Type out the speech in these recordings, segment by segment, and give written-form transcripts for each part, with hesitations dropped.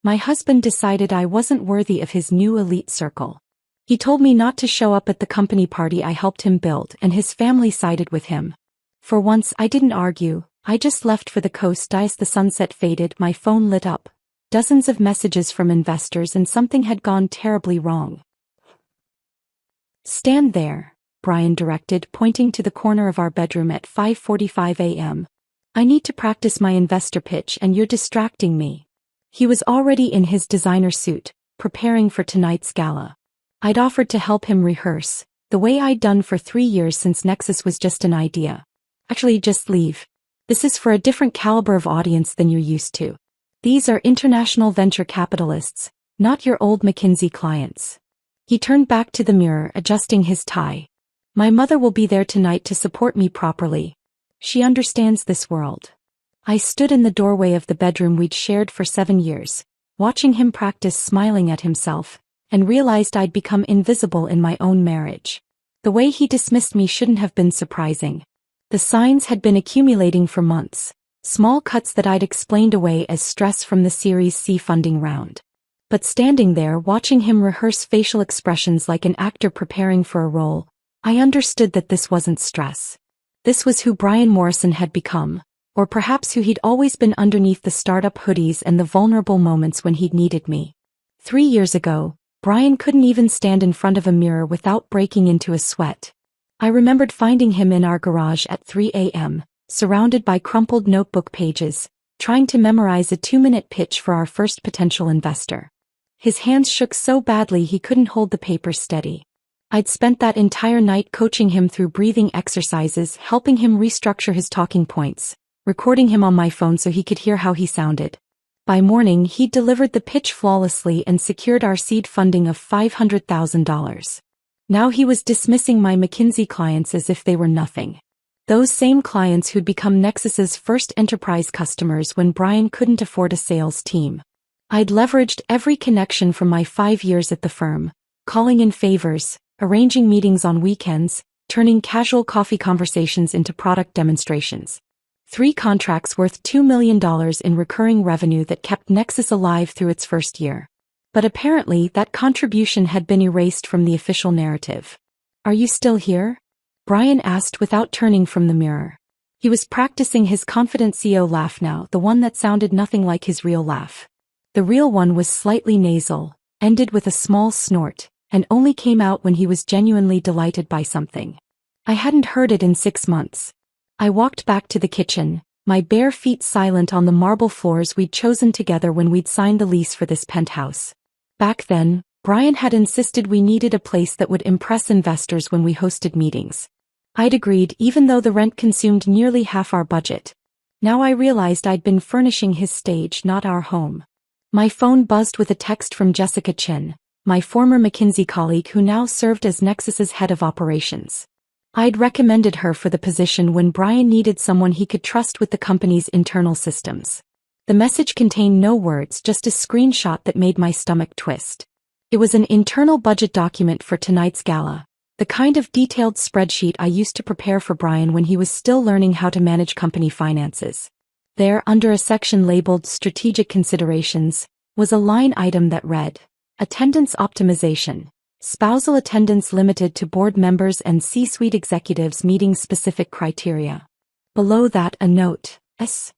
My husband decided I wasn't worthy of his new elite circle. He told me not to show up at the company party I helped him build, and his family sided with him. For once, I didn't argue. I just left for the coast. As the sunset faded, my phone lit up. Dozens of messages from investors, and something had gone terribly wrong. "Stand there," Brian directed, pointing to the corner of our bedroom at 5:45 a.m. "I need to practice my investor pitch and you're distracting me." He was already in his designer suit, preparing for tonight's gala. I'd offered to help him rehearse, the way I'd done for 3 years since Nexus was just an idea. "Actually, just leave. This is for a different caliber of audience than you're used to. These are international venture capitalists, not your old McKinsey clients." He turned back to the mirror, adjusting his tie. "My mother will be there tonight to support me properly. She understands this world." I stood in the doorway of the bedroom we'd shared for 7 years, watching him practice, smiling at himself, and realized I'd become invisible in my own marriage. The way he dismissed me shouldn't have been surprising. The signs had been accumulating for months, small cuts that I'd explained away as stress from the Series C funding round. But standing there watching him rehearse facial expressions like an actor preparing for a role, I understood that this wasn't stress. This was who Brian Morrison had become, or perhaps who he'd always been underneath the startup hoodies and the vulnerable moments when he'd needed me. 3 years ago, Brian couldn't even stand in front of a mirror without breaking into a sweat. I remembered finding him in our garage at 3 a.m., surrounded by crumpled notebook pages, trying to memorize a 2-minute pitch for our first potential investor. His hands shook so badly he couldn't hold the paper steady. I'd spent that entire night coaching him through breathing exercises, helping him restructure his talking points, recording him on my phone so he could hear how he sounded. By morning, he'd delivered the pitch flawlessly and secured our seed funding of $500,000. Now he was dismissing my McKinsey clients as if they were nothing. Those same clients who'd become Nexus's first enterprise customers when Brian couldn't afford a sales team. I'd leveraged every connection from my 5 years at the firm, calling in favors, arranging meetings on weekends, turning casual coffee conversations into product demonstrations. 3 contracts worth $2 million in recurring revenue that kept Nexus alive through its first year. But apparently that contribution had been erased from the official narrative. "Are you still here?" Brian asked without turning from the mirror. He was practicing his confident CEO laugh now, the one that sounded nothing like his real laugh. The real one was slightly nasal, ended with a small snort, and only came out when he was genuinely delighted by something. I hadn't heard it in 6 months. I walked back to the kitchen, my bare feet silent on the marble floors we'd chosen together when we'd signed the lease for this penthouse. Back then, Brian had insisted we needed a place that would impress investors when we hosted meetings. I'd agreed even though the rent consumed nearly half our budget. Now I realized I'd been furnishing his stage, not our home. My phone buzzed with a text from Jessica Chin, my former McKinsey colleague who now served as Nexus's head of operations. I'd recommended her for the position when Brian needed someone he could trust with the company's internal systems. The message contained no words, just a screenshot that made my stomach twist. It was an internal budget document for tonight's gala, the kind of detailed spreadsheet I used to prepare for Brian when he was still learning how to manage company finances. There, under a section labeled Strategic Considerations, was a line item that read, "Attendance optimization. Spousal attendance limited to board members and C-suite executives meeting specific criteria." Below that, a note, S.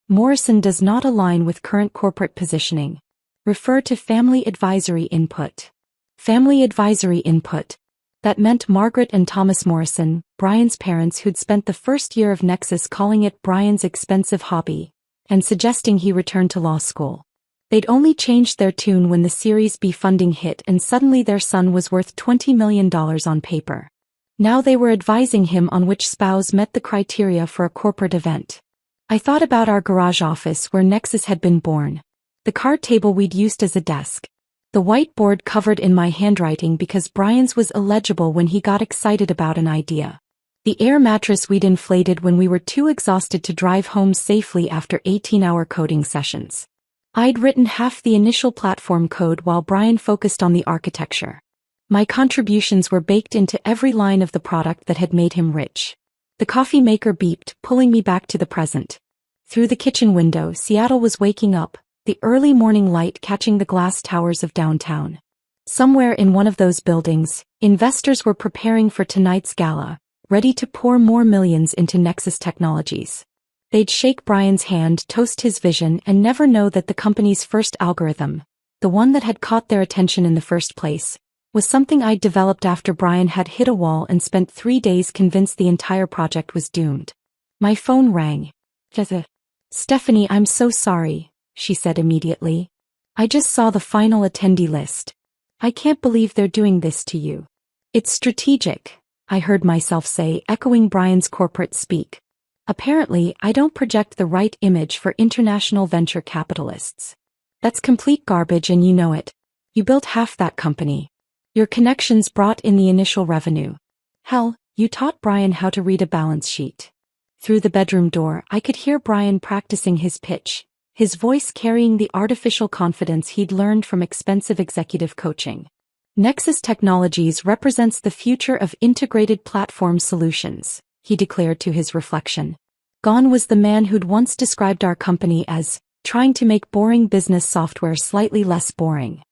Morrison does not align with current corporate positioning. Refer to family advisory input. Family advisory input. That meant Margaret and Thomas Morrison, Brian's parents who'd spent the first year of Nexus calling it Brian's expensive hobby, and suggesting he return to law school. They'd only changed their tune when the Series B funding hit and suddenly their son was worth $20 million on paper. Now they were advising him on which spouse met the criteria for a corporate event. I thought about our garage office where Nexus had been born. The card table we'd used as a desk. The whiteboard covered in my handwriting because Brian's was illegible when he got excited about an idea. The air mattress we'd inflated when we were too exhausted to drive home safely after 18-hour coding sessions. I'd written half the initial platform code while Brian focused on the architecture. My contributions were baked into every line of the product that had made him rich. The coffee maker beeped, pulling me back to the present. Through the kitchen window, Seattle was waking up, the early morning light catching the glass towers of downtown. Somewhere in one of those buildings, investors were preparing for tonight's gala, ready to pour more millions into Nexus Technologies. They'd shake Brian's hand, toast his vision, and never know that the company's first algorithm, the one that had caught their attention in the first place, was something I'd developed after Brian had hit a wall and spent 3 days convinced the entire project was doomed. My phone rang. Stephanie, I'm so sorry, she said immediately. I just saw the final attendee list. I can't believe they're doing this to you. It's strategic, I heard myself say, echoing Brian's corporate speak. Apparently, I don't project the right image for international venture capitalists. That's complete garbage and you know it. You built half that company. Your connections brought in the initial revenue. Hell, you taught Brian how to read a balance sheet. Through the bedroom door, I could hear Brian practicing his pitch, his voice carrying the artificial confidence he'd learned from expensive executive coaching. Nexus Technologies represents the future of integrated platform solutions, he declared to his reflection. Gone was the man who'd once described our company as trying to make boring business software slightly less boring.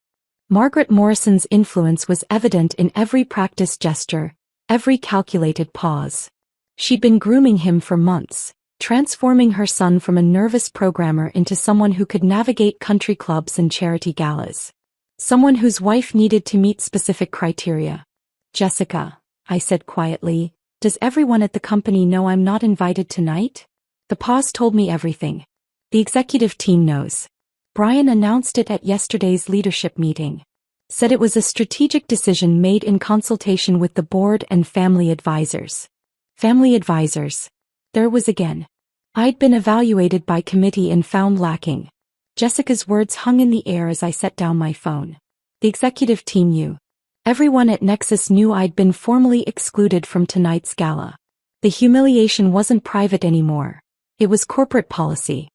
Margaret Morrison's influence was evident in every practice gesture, every calculated pause. She'd been grooming him for months, transforming her son from a nervous programmer into someone who could navigate country clubs and charity galas. Someone whose wife needed to meet specific criteria. Jessica, I said quietly, does everyone at the company know I'm not invited tonight? The pause told me everything. The executive team knows. Brian announced it at yesterday's leadership meeting. Said it was a strategic decision made in consultation with the board and family advisors. Family advisors. There it was again. I'd been evaluated by committee and found lacking. Jessica's words hung in the air as I set down my phone. The executive team knew. Everyone at Nexus knew I'd been formally excluded from tonight's gala. The humiliation wasn't private anymore. It was corporate policy.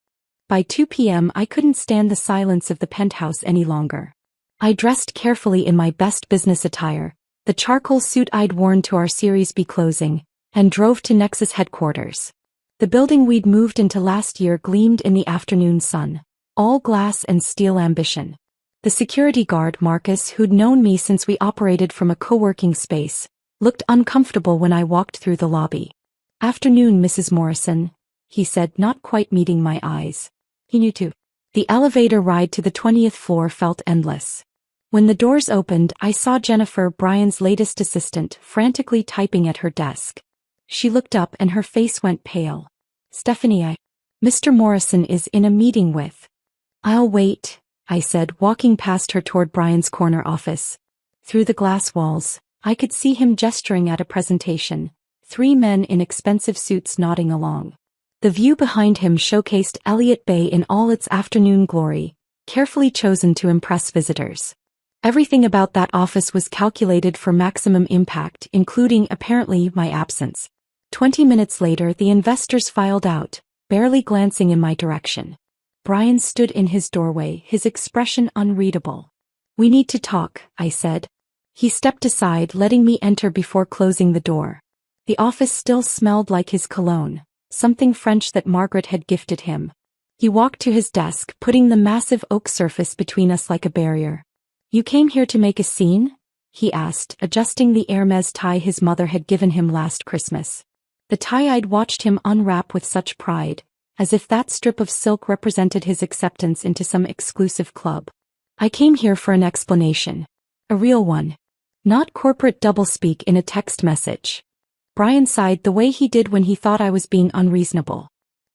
By 2 p.m. I couldn't stand the silence of the penthouse any longer. I dressed carefully in my best business attire, the charcoal suit I'd worn to our Series B closing, and drove to Nexus headquarters. The building we'd moved into last year gleamed in the afternoon sun, all glass and steel ambition. The security guard, Marcus, who'd known me since we operated from a co-working space, looked uncomfortable when I walked through the lobby. Afternoon, Mrs. Morrison, he said, not quite meeting my eyes. He knew too. The elevator ride to the 20th floor felt endless. When the doors opened, I saw Jennifer, Brian's latest assistant, frantically typing at her desk. She looked up and her face went pale. Stephanie, Mr. Morrison is in a meeting with. I'll wait, I said, walking past her toward Brian's corner office. Through the glass walls, I could see him gesturing at a presentation, 3 men in expensive suits nodding along. The view behind him showcased Elliott Bay in all its afternoon glory, carefully chosen to impress visitors. Everything about that office was calculated for maximum impact, including, apparently, my absence. 20 minutes later, the investors filed out, barely glancing in my direction. Brian stood in his doorway, his expression unreadable. We need to talk, I said. He stepped aside, letting me enter before closing the door. The office still smelled like his cologne, something French that Margaret had gifted him. He walked to his desk, putting the massive oak surface between us like a barrier. You came here to make a scene? He asked, adjusting the Hermes tie his mother had given him last Christmas. The tie I'd watched him unwrap with such pride, as if that strip of silk represented his acceptance into some exclusive club. I came here for an explanation. A real one. Not corporate doublespeak in a text message. Brian sighed the way he did when he thought I was being unreasonable.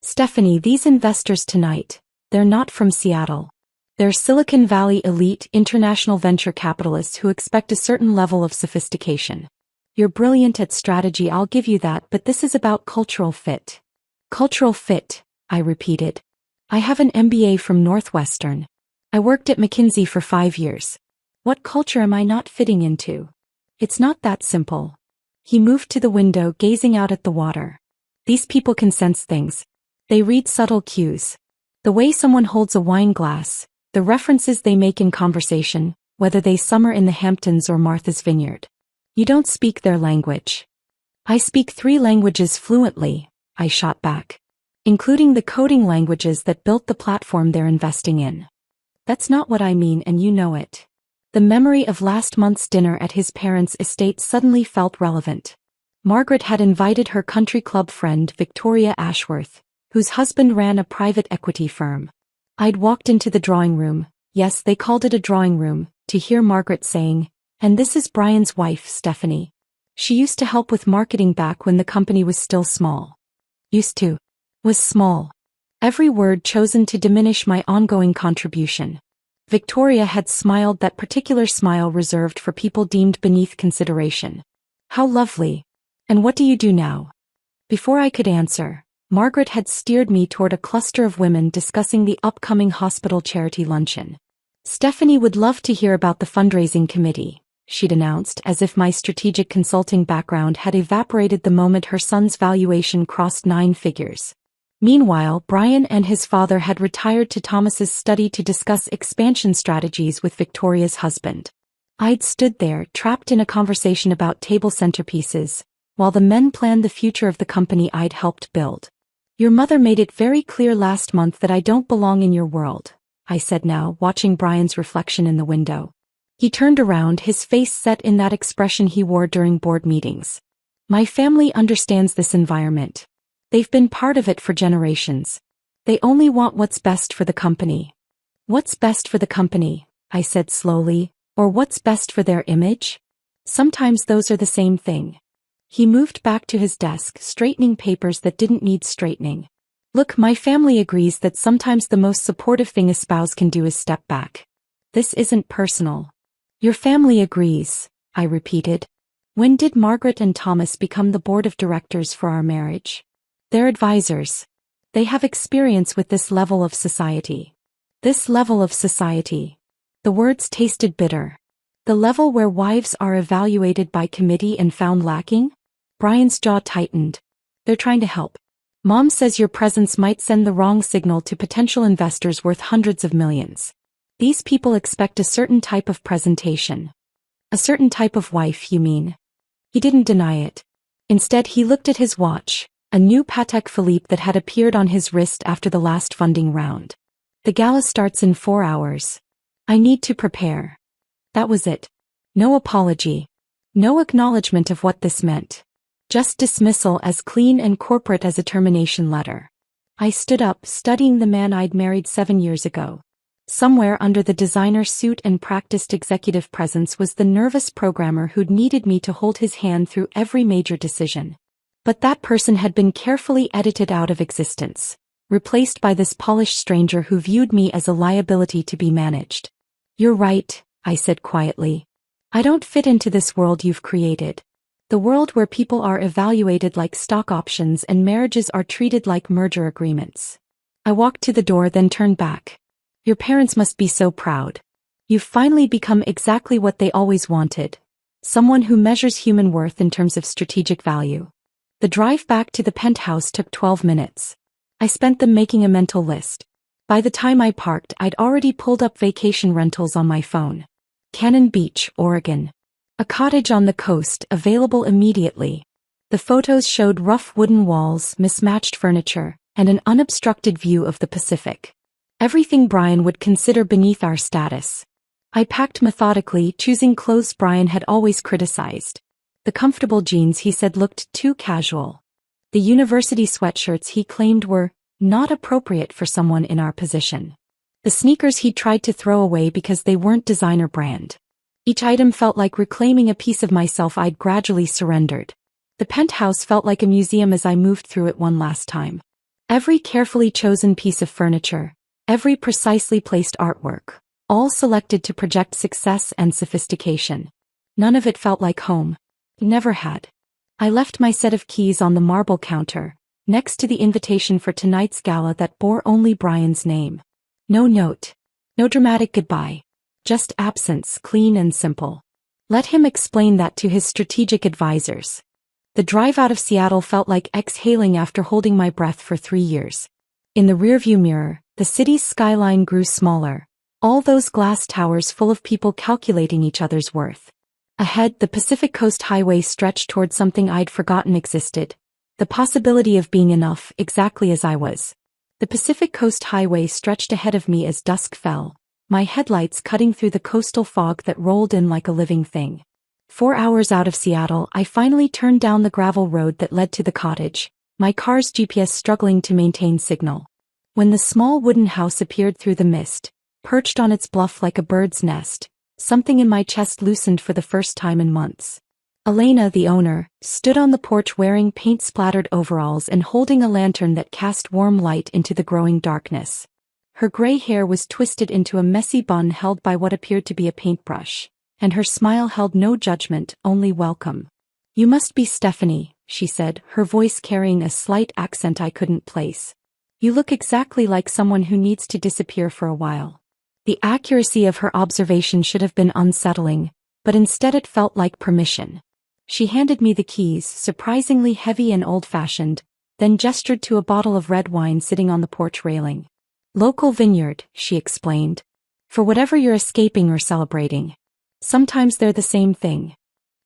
Stephanie, these investors tonight, they're not from Seattle. They're Silicon Valley elite international venture capitalists who expect a certain level of sophistication. You're brilliant at strategy, I'll give you that, but this is about cultural fit. Cultural fit, I repeated. I have an MBA from Northwestern. I worked at McKinsey for 5 years. What culture am I not fitting into? It's not that simple. He moved to the window, gazing out at the water. These people can sense things. They read subtle cues. The way someone holds a wine glass, the references they make in conversation, whether they summer in the Hamptons or Martha's Vineyard. You don't speak their language. I speak 3 languages fluently, I shot back. Including the coding languages that built the platform they're investing in. That's not what I mean, and you know it. The memory of last month's dinner at his parents' estate suddenly felt relevant. Margaret had invited her country club friend Victoria Ashworth, whose husband ran a private equity firm. I'd walked into the drawing room, yes, they called it a drawing room, to hear Margaret saying, "And this is Brian's wife, Stephanie. She used to help with marketing back when the company was still small." Used to. Was small. Every word chosen to diminish my ongoing contribution. Victoria had smiled, that particular smile reserved for people deemed beneath consideration. How lovely. And what do you do now? Before I could answer, Margaret had steered me toward a cluster of women discussing the upcoming hospital charity luncheon. Stephanie would love to hear about the fundraising committee, she'd announced, as if my strategic consulting background had evaporated the moment her son's valuation crossed 9 figures. Meanwhile, Brian and his father had retired to Thomas's study to discuss expansion strategies with Victoria's husband. I'd stood there, trapped in a conversation about table centerpieces, while the men planned the future of the company I'd helped build. "Your mother made it very clear last month that I don't belong in your world," I said now, watching Brian's reflection in the window. He turned around, his face set in that expression he wore during board meetings. "My family understands this environment. They've been part of it for generations. They only want what's best for the company." "What's best for the company?" I said slowly. "Or what's best for their image? Sometimes those are the same thing." He moved back to his desk, straightening papers that didn't need straightening. "Look, my family agrees that sometimes the most supportive thing a spouse can do is step back. This isn't personal." "Your family agrees," I repeated. "When did Margaret and Thomas become the board of directors for our marriage?" "They're advisors. They have experience with this level of society." "This level of society." The words tasted bitter. "The level where wives are evaluated by committee and found lacking?" Brian's jaw tightened. "They're trying to help. Mom says your presence might send the wrong signal to potential investors worth hundreds of millions. These people expect a certain type of presentation." "A certain type of wife, you mean?" He didn't deny it. Instead, he looked at his watch, a new Patek Philippe that had appeared on his wrist after the last funding round. "The gala starts in 4 hours. I need to prepare." That was it. No apology. No acknowledgement of what this meant. Just dismissal, as clean and corporate as a termination letter. I stood up, studying the man I'd married 7 years ago. Somewhere under the designer suit and practiced executive presence was the nervous programmer who'd needed me to hold his hand through every major decision. But that person had been carefully edited out of existence, replaced by this polished stranger who viewed me as a liability to be managed. "You're right," I said quietly. "I don't fit into this world you've created. The world where people are evaluated like stock options and marriages are treated like merger agreements." I walked to the door, then turned back. "Your parents must be so proud. You've finally become exactly what they always wanted. Someone who measures human worth in terms of strategic value." The drive back to the penthouse took 12 minutes. I spent them making a mental list. By the time I parked, I'd already pulled up vacation rentals on my phone. Cannon Beach, Oregon. A cottage on the coast, available immediately. The photos showed rough wooden walls, mismatched furniture, and an unobstructed view of the Pacific. Everything Brian would consider beneath our status. I packed methodically, choosing clothes Brian had always criticized. The comfortable jeans he said looked too casual. The university sweatshirts he claimed were not appropriate for someone in our position. The sneakers he tried to throw away because they weren't designer brand. Each item felt like reclaiming a piece of myself I'd gradually surrendered. The penthouse felt like a museum as I moved through it one last time. Every carefully chosen piece of furniture, every precisely placed artwork, all selected to project success and sophistication. None of it felt like home. Never had. I left my set of keys on the marble counter, next to the invitation for tonight's gala that bore only Brian's name. No note. No dramatic goodbye. Just absence, clean and simple. Let him explain that to his strategic advisors. The drive out of Seattle felt like exhaling after holding my breath for 3 years. In the rearview mirror, the city's skyline grew smaller. All those glass towers full of people calculating each other's worth. Ahead, the Pacific Coast Highway stretched toward something I'd forgotten existed. The possibility of being enough, exactly as I was. The Pacific Coast Highway stretched ahead of me as dusk fell. my headlights cutting through the coastal fog that rolled in like a living thing. 4 hours out of Seattle, I finally turned down the gravel road that led to the cottage, my car's GPS struggling to maintain signal. When the small wooden house appeared through the mist, perched on its bluff like a bird's nest, something in my chest loosened for the first time in months. Elena, the owner, stood on the porch wearing paint-splattered overalls and holding a lantern that cast warm light into the growing darkness. Her gray hair was twisted into a messy bun held by what appeared to be a paintbrush, and her smile held no judgment, only welcome. "You must be Stephanie," she said, her voice carrying a slight accent I couldn't place. "You look exactly like someone who needs to disappear for a while." The accuracy of her observation should have been unsettling, but instead it felt like permission. She handed me the keys, surprisingly heavy and old-fashioned, then gestured to a bottle of red wine sitting on the porch railing. "Local vineyard," she explained. "For whatever you're escaping or celebrating. Sometimes they're the same thing."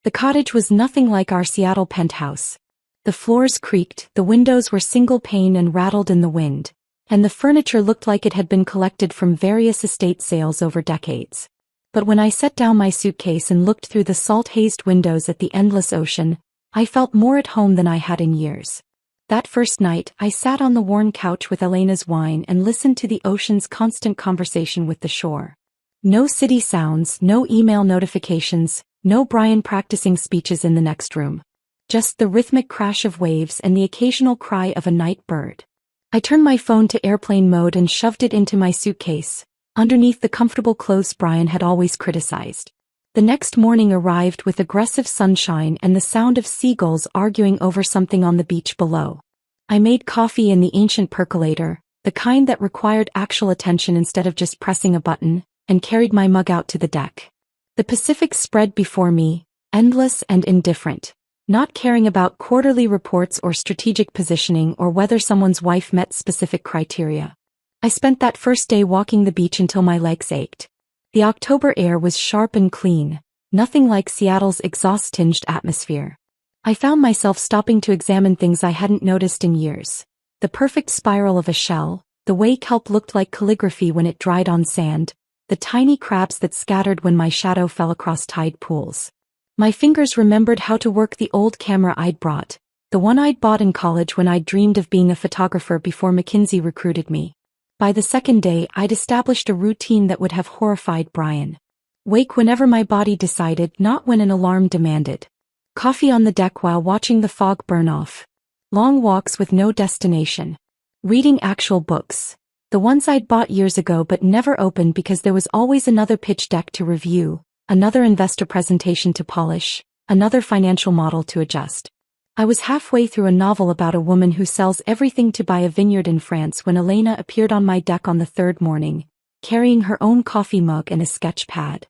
The cottage was nothing like our Seattle penthouse. The floors creaked, the windows were single-pane and rattled in the wind, and the furniture looked like it had been collected from various estate sales over decades. But when I set down my suitcase and looked through the salt-hazed windows at the endless ocean, I felt more at home than I had in years. That first night, I sat on the worn couch with Elena's wine and listened to the ocean's constant conversation with the shore. No city sounds, no email notifications, no Brian practicing speeches in the next room. Just the rhythmic crash of waves and the occasional cry of a night bird. I turned my phone to airplane mode and shoved it into my suitcase, underneath the comfortable clothes Brian had always criticized. The next morning arrived with aggressive sunshine and the sound of seagulls arguing over something on the beach below. I made coffee in the ancient percolator, the kind that required actual attention instead of just pressing a button, and carried my mug out to the deck. The Pacific spread before me, endless and indifferent, not caring about quarterly reports or strategic positioning or whether someone's wife met specific criteria. I spent that first day walking the beach until my legs ached. The October air was sharp and clean, nothing like Seattle's exhaust-tinged atmosphere. I found myself stopping to examine things I hadn't noticed in years. The perfect spiral of a shell, the way kelp looked like calligraphy when it dried on sand, the tiny crabs that scattered when my shadow fell across tide pools. My fingers remembered how to work the old camera I'd brought, the one I'd bought in college when I'd dreamed of being a photographer before McKinsey recruited me. By the second day, I'd established a routine that would have horrified Brian. Wake whenever my body decided, not when an alarm demanded. Coffee on the deck while watching the fog burn off. Long walks with no destination. Reading actual books. The ones I'd bought years ago but never opened because there was always another pitch deck to review, another investor presentation to polish, another financial model to adjust. I was halfway through a novel about a woman who sells everything to buy a vineyard in France when Elena appeared on my deck on the third morning, carrying her own coffee mug and a sketch pad.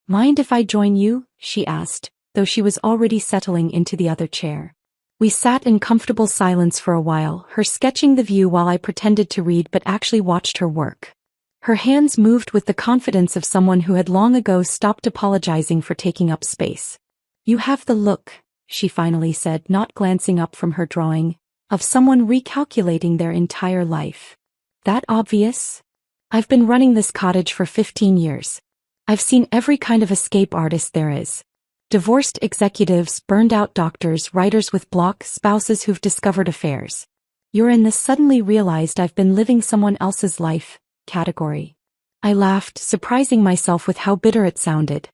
"Mind if I join you?" she asked, though she was already settling into the other chair. We sat in comfortable silence for a while, her sketching the view while I pretended to read but actually watched her work. Her hands moved with the confidence of someone who had long ago stopped apologizing for taking up space. "You have the look," she finally said, not glancing up from her drawing, "of someone recalculating their entire life." "That obvious?" "I've been running this cottage for 15 years. I've seen every kind of escape artist there is. Divorced executives, burned-out doctors, writers with block, spouses who've discovered affairs. You're in the suddenly realized I've been living someone else's life category." I laughed, surprising myself with how bitter it sounded.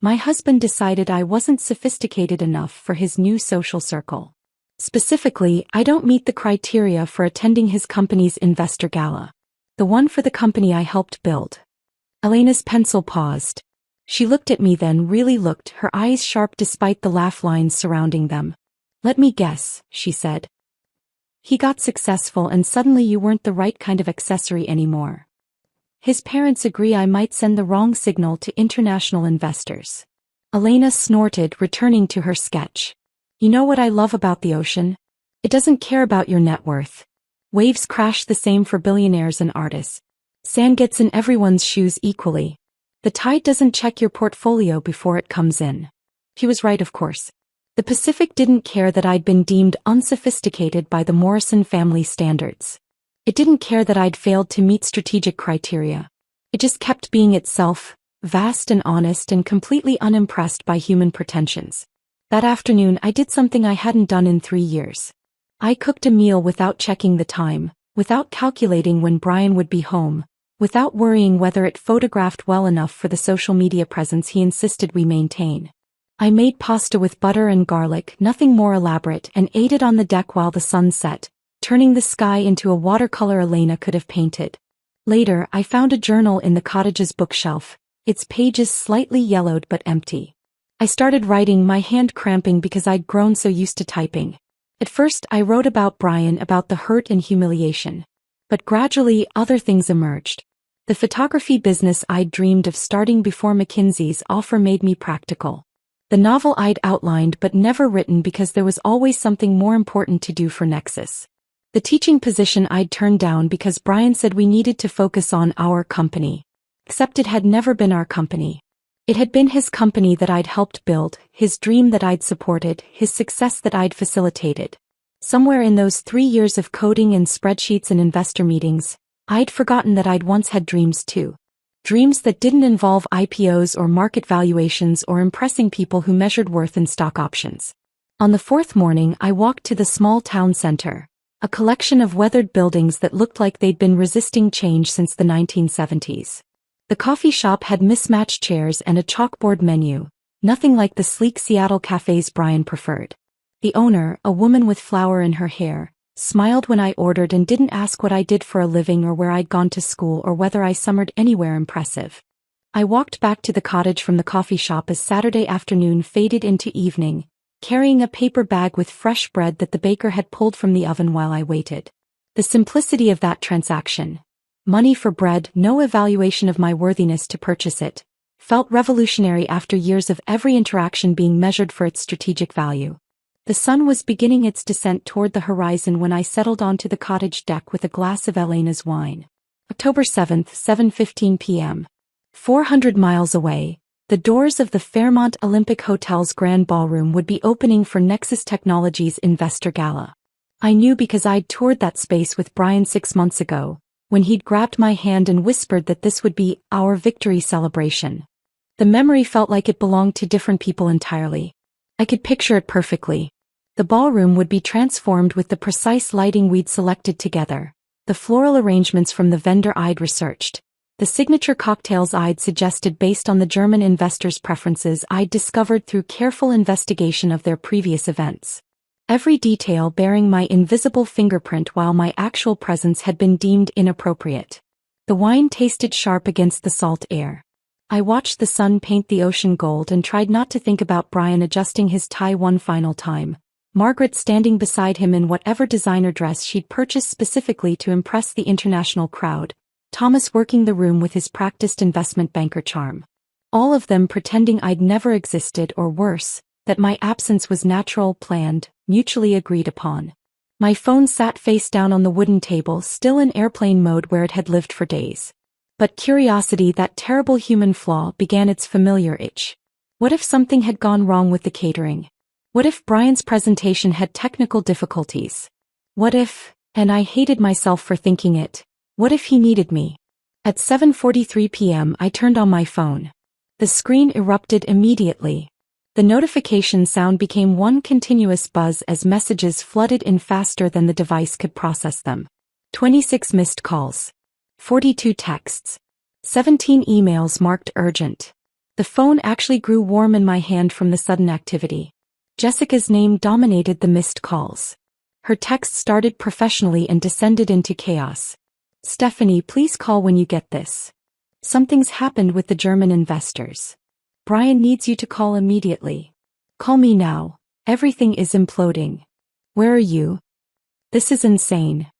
My husband decided I wasn't sophisticated enough for his new social circle. Specifically, I don't meet the criteria for attending his company's investor gala. The one for the company I helped build. Elena's pencil paused. She looked at me then really looked, her eyes sharp despite the laugh lines surrounding them. "Let me guess," she said. "He got successful and suddenly you weren't the right kind of accessory anymore. His parents agree I might send the wrong signal to international investors." Elena snorted, returning to her sketch. "You know what I love about the ocean? It doesn't care about your net worth. Waves crash the same for billionaires and artists. Sand gets in everyone's shoes equally. The tide doesn't check your portfolio before it comes in." He was right, of course. The Pacific didn't care that I'd been deemed unsophisticated by the Morrison family standards. It didn't care that I'd failed to meet strategic criteria. It just kept being itself, vast and honest and completely unimpressed by human pretensions. That afternoon I did something I hadn't done in 3 years. I cooked a meal without checking the time, without calculating when Brian would be home, without worrying whether it photographed well enough for the social media presence he insisted we maintain. I made pasta with butter and garlic, nothing more elaborate, and ate it on the deck while the sun set, turning the sky into a watercolor Elena could have painted. Later, I found a journal in the cottage's bookshelf, its pages slightly yellowed but empty. I started writing, my hand cramping because I'd grown so used to typing. At first, I wrote about Brian, about the hurt and humiliation. But gradually, other things emerged. The photography business I'd dreamed of starting before McKinsey's offer made me practical. The novel I'd outlined but never written because there was always something more important to do for Nexus. The teaching position I'd turned down because Brian said we needed to focus on our company. Except it had never been our company. It had been his company that I'd helped build, his dream that I'd supported, his success that I'd facilitated. Somewhere in those 3 years of coding and spreadsheets and investor meetings, I'd forgotten that I'd once had dreams too. Dreams that didn't involve IPOs or market valuations or impressing people who measured worth in stock options. On the 4th morning, I walked to the small town center, a collection of weathered buildings that looked like they'd been resisting change since the 1970s. The coffee shop had mismatched chairs and a chalkboard menu, nothing like the sleek Seattle cafes Brian preferred. The owner, a woman with flower in her hair, smiled when I ordered and didn't ask what I did for a living or where I'd gone to school or whether I summered anywhere impressive. I walked back to the cottage from the coffee shop as Saturday afternoon faded into evening, carrying a paper bag with fresh bread that the baker had pulled from the oven while I waited. The simplicity of that transaction, money for bread, no evaluation of my worthiness to purchase it, felt revolutionary after years of every interaction being measured for its strategic value. The sun was beginning its descent toward the horizon when I settled onto the cottage deck with a glass of Elena's wine. October 7th, 7:15 p.m. 400 miles away, the doors of the Fairmont Olympic Hotel's Grand Ballroom would be opening for Nexus Technologies' Investor Gala. I knew because I'd toured that space with Brian 6 months ago, when he'd grabbed my hand and whispered that this would be our victory celebration. The memory felt like it belonged to different people entirely. I could picture it perfectly. The ballroom would be transformed with the precise lighting we'd selected together, the floral arrangements from the vendor I'd researched, the signature cocktails I'd suggested based on the German investors' preferences I'd discovered through careful investigation of their previous events. Every detail bearing my invisible fingerprint while my actual presence had been deemed inappropriate. The wine tasted sharp against the salt air. I watched the sun paint the ocean gold and tried not to think about Brian adjusting his tie one final time, Margaret standing beside him in whatever designer dress she'd purchased specifically to impress the international crowd, Thomas working the room with his practiced investment banker charm. All of them pretending I'd never existed or worse, that my absence was natural, planned, mutually agreed upon. My phone sat face down on the wooden table, still in airplane mode where it had lived for days. But curiosity, that terrible human flaw, began its familiar itch. What if something had gone wrong with the catering? What if Brian's presentation had technical difficulties? What if, and I hated myself for thinking it, what if he needed me? At 7:43 p.m. I turned on my phone. The screen erupted immediately. The notification sound became one continuous buzz as messages flooded in faster than the device could process them. 26 missed calls. 42 texts. 17 emails marked urgent. The phone actually grew warm in my hand from the sudden activity. Jessica's name dominated the missed calls. Her text started professionally and descended into chaos. Stephanie, please call when you get this. Something's happened with the German investors. Brian needs you to call immediately. Call me now. Everything is imploding. Where are you? This is insane.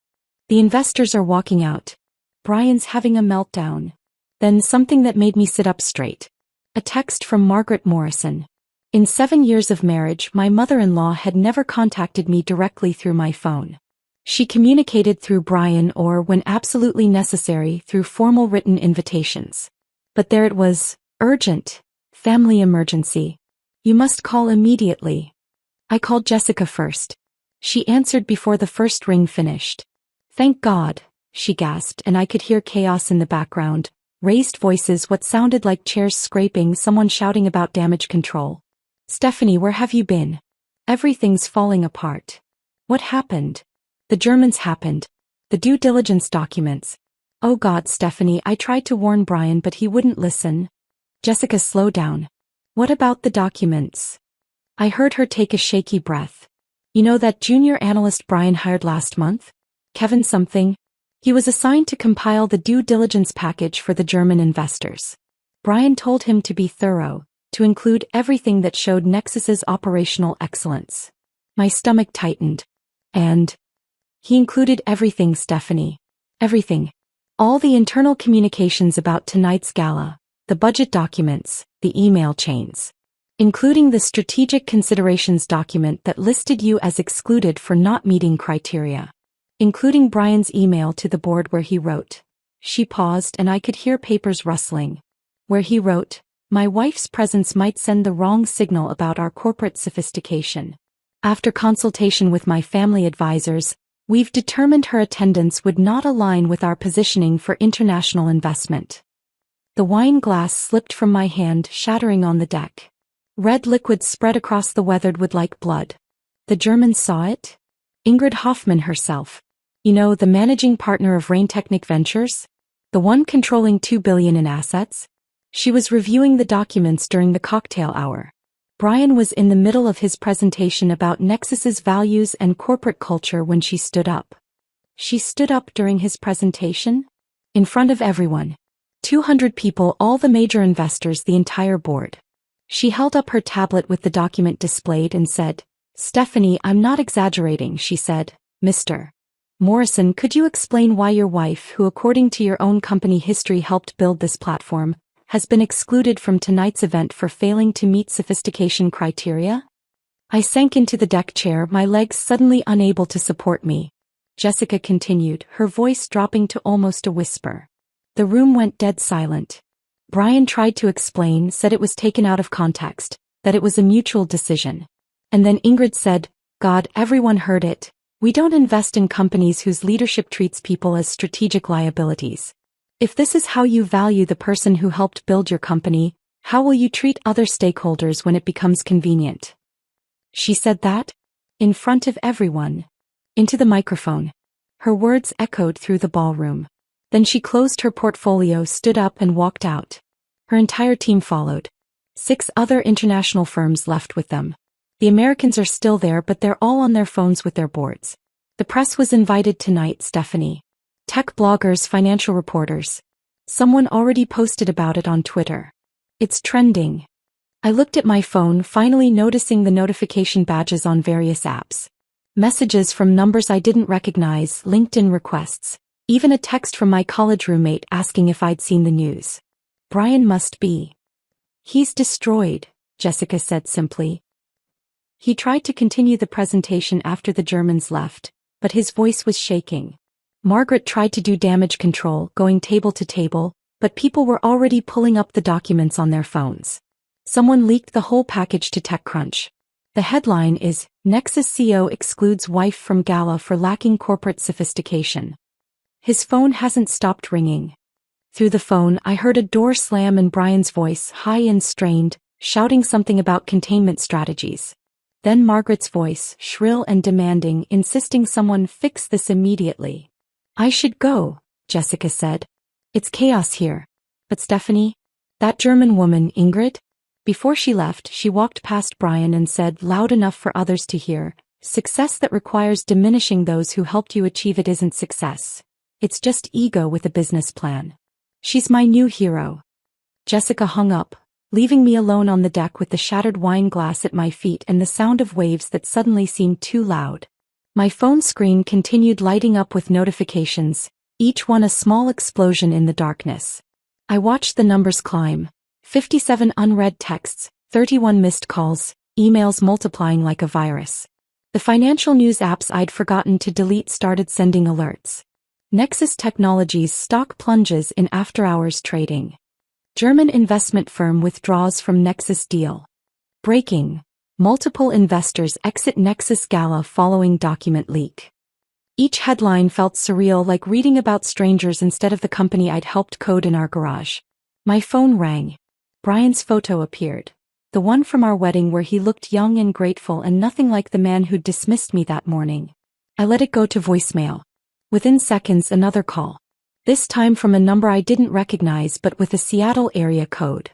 The investors are walking out. Brian's having a meltdown. Then something that made me sit up straight. A text from Margaret Morrison. In 7 years of marriage, my mother-in-law had never contacted me directly through my phone. She communicated through Brian or, when absolutely necessary, through formal written invitations. But there it was, urgent, family emergency. You must call immediately. I called Jessica first. She answered before the first ring finished. Thank God, she gasped, and I could hear chaos in the background. Raised voices, what sounded like chairs scraping, someone shouting about damage control. Stephanie, where have you been? Everything's falling apart. What happened? The Germans happened. The due diligence documents. Oh God, Stephanie, I tried to warn Brian but he wouldn't listen. Jessica, slow down. What about the documents? I heard her take a shaky breath. You know that junior analyst Brian hired last month? Kevin something? He was assigned to compile the due diligence package for the German investors. Brian told him to be thorough, to include everything that showed Nexus's operational excellence. My stomach tightened. And he included everything, Stephanie. Everything. All the internal communications about tonight's gala, the budget documents, the email chains. Including the strategic considerations document that listed you as excluded for not meeting criteria. Including Brian's email to the board where he wrote. She paused and I could hear papers rustling. Where he wrote, my wife's presence might send the wrong signal about our corporate sophistication. After consultation with my family advisors, we've determined her attendance would not align with our positioning for international investment. The wine glass slipped from my hand, shattering on the deck. Red liquid spread across the weathered wood like blood. The Germans saw it? Ingrid Hoffmann herself. You know, the managing partner of Rain Technic Ventures? The one controlling $2 billion in assets? She was reviewing the documents during the cocktail hour. Brian was in the middle of his presentation about Nexus's values and corporate culture when she stood up. She stood up during his presentation? In front of everyone. 200 people, all the major investors, the entire board. She held up her tablet with the document displayed and said, Stephanie, I'm not exaggerating, she said. Mr. Morrison, could you explain why your wife, who according to your own company history helped build this platform, has been excluded from tonight's event for failing to meet sophistication criteria? I sank into the deck chair, my legs suddenly unable to support me. Jessica continued, her voice dropping to almost a whisper. The room went dead silent. Brian tried to explain, said it was taken out of context, that it was a mutual decision. And then Ingrid said, God, everyone heard it. We don't invest in companies whose leadership treats people as strategic liabilities. If this is how you value the person who helped build your company, how will you treat other stakeholders when it becomes convenient? She said that? In front of everyone. Into the microphone. Her words echoed through the ballroom. Then she closed her portfolio, stood up and walked out. Her entire team followed. 6 other international firms left with them. The Americans are still there but they're all on their phones with their boards. The press was invited tonight, Stephanie. Tech bloggers, financial reporters. Someone already posted about it on Twitter. It's trending. I looked at my phone, finally noticing the notification badges on various apps. Messages from numbers I didn't recognize, LinkedIn requests. Even a text from my college roommate asking if I'd seen the news. Brian must be. He's destroyed, Jessica said simply. He tried to continue the presentation after the Germans left, but his voice was shaking. Margaret tried to do damage control, going table to table, but people were already pulling up the documents on their phones. Someone leaked the whole package to TechCrunch. The headline is, Nexus CEO excludes wife from gala for lacking corporate sophistication. His phone hasn't stopped ringing. Through the phone, I heard a door slam and Brian's voice, high and strained, shouting something about containment strategies. Then Margaret's voice, shrill and demanding, insisting someone fix this immediately. I should go, Jessica said. It's chaos here. But Stephanie? That German woman, Ingrid? Before she left, she walked past Brian and said, loud enough for others to hear, success that requires diminishing those who helped you achieve it isn't success. It's just ego with a business plan. She's my new hero. Jessica hung up, leaving me alone on the deck with the shattered wine glass at my feet and the sound of waves that suddenly seemed too loud. My phone screen continued lighting up with notifications, each one a small explosion in the darkness. I watched the numbers climb. 57 unread texts, 31 missed calls, emails multiplying like a virus. The financial news apps I'd forgotten to delete started sending alerts. Nexus Technologies stock plunges in after-hours trading. German investment firm withdraws from Nexus deal. Breaking. Multiple investors exit Nexus gala following document leak. Each headline felt surreal, like reading about strangers instead of the company I'd helped code in our garage. My phone rang. Brian's photo appeared. The one from our wedding where he looked young and grateful and nothing like the man who'd dismissed me that morning. I let it go to voicemail. Within seconds, another call. This time from a number I didn't recognize but with a Seattle area code.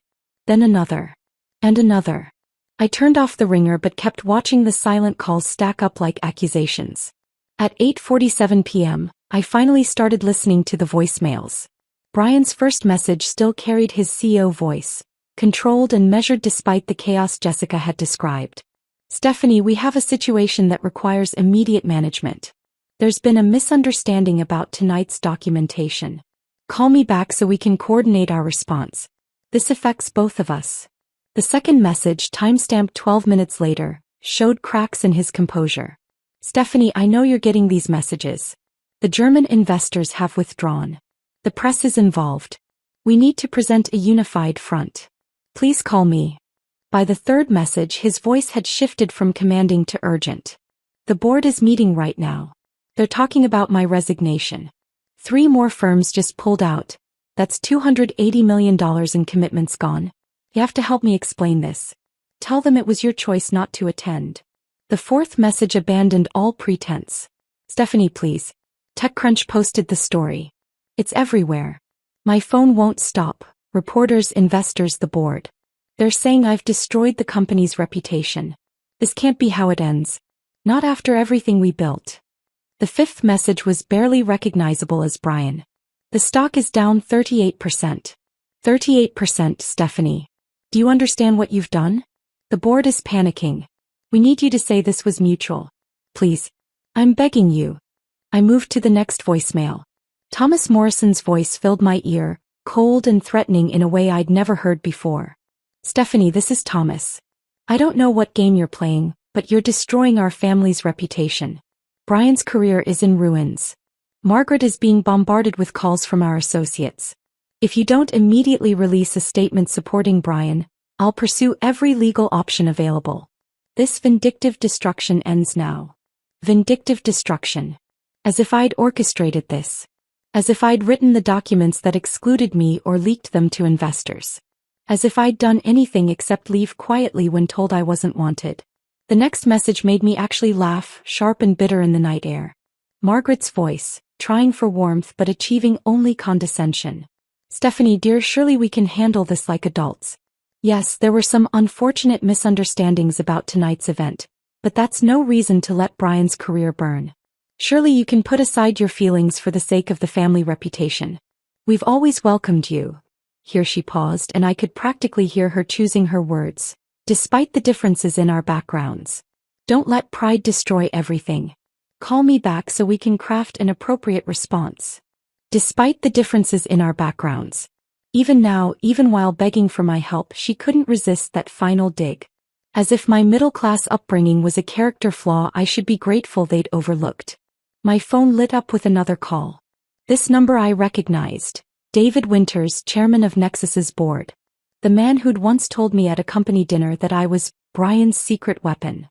Then another. And another. I turned off the ringer but kept watching the silent calls stack up like accusations. At 8:47 p.m., I finally started listening to the voicemails. Brian's first message still carried his CEO voice, controlled and measured despite the chaos Jessica had described. Stephanie, we have a situation that requires immediate management. There's been a misunderstanding about tonight's documentation. Call me back so we can coordinate our response. This affects both of us. The second message, timestamped 12 minutes later, showed cracks in his composure. Stephanie, I know you're getting these messages. The German investors have withdrawn. The press is involved. We need to present a unified front. Please call me. By the third message, his voice had shifted from commanding to urgent. The board is meeting right now. They're talking about my resignation. 3 more firms just pulled out. That's $280 million in commitments gone. You have to help me explain this. Tell them it was your choice not to attend. The fourth message abandoned all pretense. Stephanie, please. TechCrunch posted the story. It's everywhere. My phone won't stop. Reporters, investors, the board. They're saying I've destroyed the company's reputation. This can't be how it ends. Not after everything we built. The fifth message was barely recognizable as Brian. The stock is down 38%. 38%, Stephanie. Do you understand what you've done? The board is panicking. We need you to say this was mutual. Please. I'm begging you. I moved to the next voicemail. Thomas Morrison's voice filled my ear, cold and threatening in a way I'd never heard before. Stephanie, this is Thomas. I don't know what game you're playing, but you're destroying our family's reputation. Brian's career is in ruins. Margaret is being bombarded with calls from our associates. If you don't immediately release a statement supporting Brian, I'll pursue every legal option available. This vindictive destruction ends now. Vindictive destruction. As if I'd orchestrated this. As if I'd written the documents that excluded me or leaked them to investors. As if I'd done anything except leave quietly when told I wasn't wanted. The next message made me actually laugh, sharp and bitter in the night air. Margaret's voice, trying for warmth but achieving only condescension. Stephanie dear, surely we can handle this like adults. Yes, there were some unfortunate misunderstandings about tonight's event, but that's no reason to let Brian's career burn. Surely you can put aside your feelings for the sake of the family reputation. We've always welcomed you. Here she paused and I could practically hear her choosing her words, despite the differences in our backgrounds. Don't let pride destroy everything. Call me back so we can craft an appropriate response. Despite the differences in our backgrounds. Even now, even while begging for my help, she couldn't resist that final dig. As if my middle-class upbringing was a character flaw I should be grateful they'd overlooked. My phone lit up with another call. This number I recognized. David Winters, chairman of Nexus's board. The man who'd once told me at a company dinner that I was Brian's secret weapon.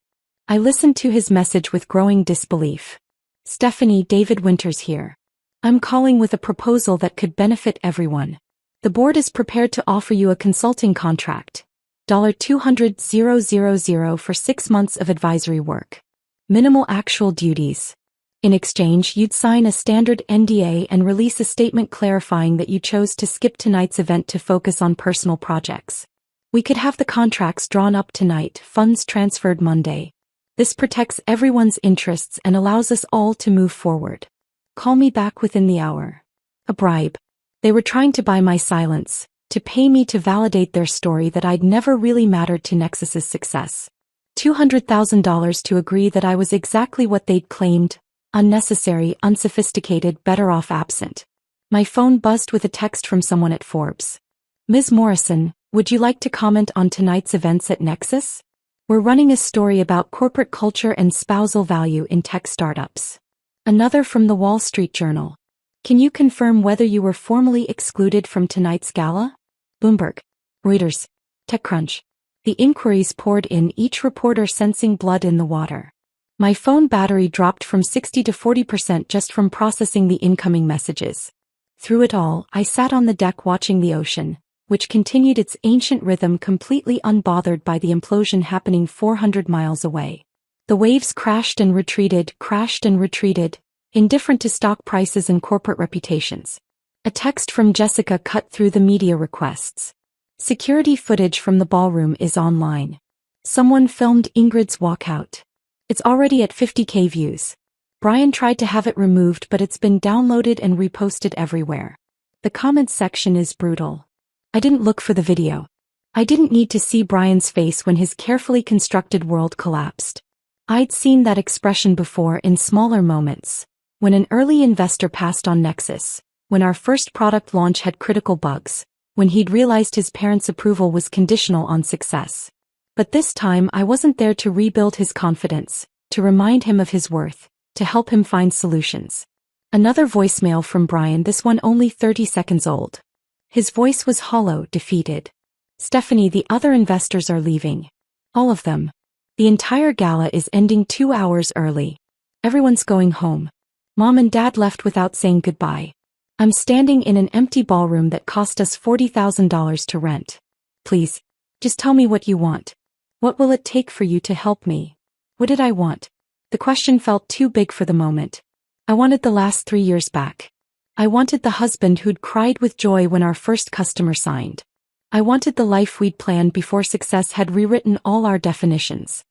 I listened to his message with growing disbelief. Stephanie, David Winters here. I'm calling with a proposal that could benefit everyone. The board is prepared to offer you a consulting contract. $200,000 for 6 months of advisory work. Minimal actual duties. In exchange, you'd sign a standard NDA and release a statement clarifying that you chose to skip tonight's event to focus on personal projects. We could have the contracts drawn up tonight, funds transferred Monday. This protects everyone's interests and allows us all to move forward. Call me back within the hour. A bribe. They were trying to buy my silence, to pay me to validate their story that I'd never really mattered to Nexus's success. $200,000 to agree that I was exactly what they'd claimed, unnecessary, unsophisticated, better off absent. My phone buzzed with a text from someone at Forbes. Ms. Morrison, would you like to comment on tonight's events at Nexus? We're running a story about corporate culture and spousal value in tech startups. Another from the Wall Street Journal. Can you confirm whether you were formally excluded from tonight's gala? Bloomberg. Reuters. TechCrunch. The inquiries poured in, each reporter sensing blood in the water. My phone battery dropped from 60 to 40% just from processing the incoming messages. Through it all, I sat on the deck watching the ocean, which continued its ancient rhythm completely unbothered by the implosion happening 400 miles away. The waves crashed and retreated, indifferent to stock prices and corporate reputations. A text from Jessica cut through the media requests. Security footage from the ballroom is online. Someone filmed Ingrid's walkout. It's already at 50K views. Brian tried to have it removed, but it's been downloaded and reposted everywhere. The comments section is brutal. I didn't look for the video. I didn't need to see Brian's face when his carefully constructed world collapsed. I'd seen that expression before in smaller moments. When an early investor passed on Nexus, when our first product launch had critical bugs, when he'd realized his parents' approval was conditional on success. But this time I wasn't there to rebuild his confidence, to remind him of his worth, to help him find solutions. Another voicemail from Brian, this one only 30 seconds old. His voice was hollow, defeated. Stephanie, the other investors are leaving. All of them. The entire gala is ending 2 hours early. Everyone's going home. Mom and Dad left without saying goodbye. I'm standing in an empty ballroom that cost us $40,000 to rent. Please, just tell me what you want. What will it take for you to help me? What did I want? The question felt too big for the moment. I wanted the last 3 years back. I wanted the husband who'd cried with joy when our first customer signed. I wanted the life we'd planned before success had rewritten all our definitions.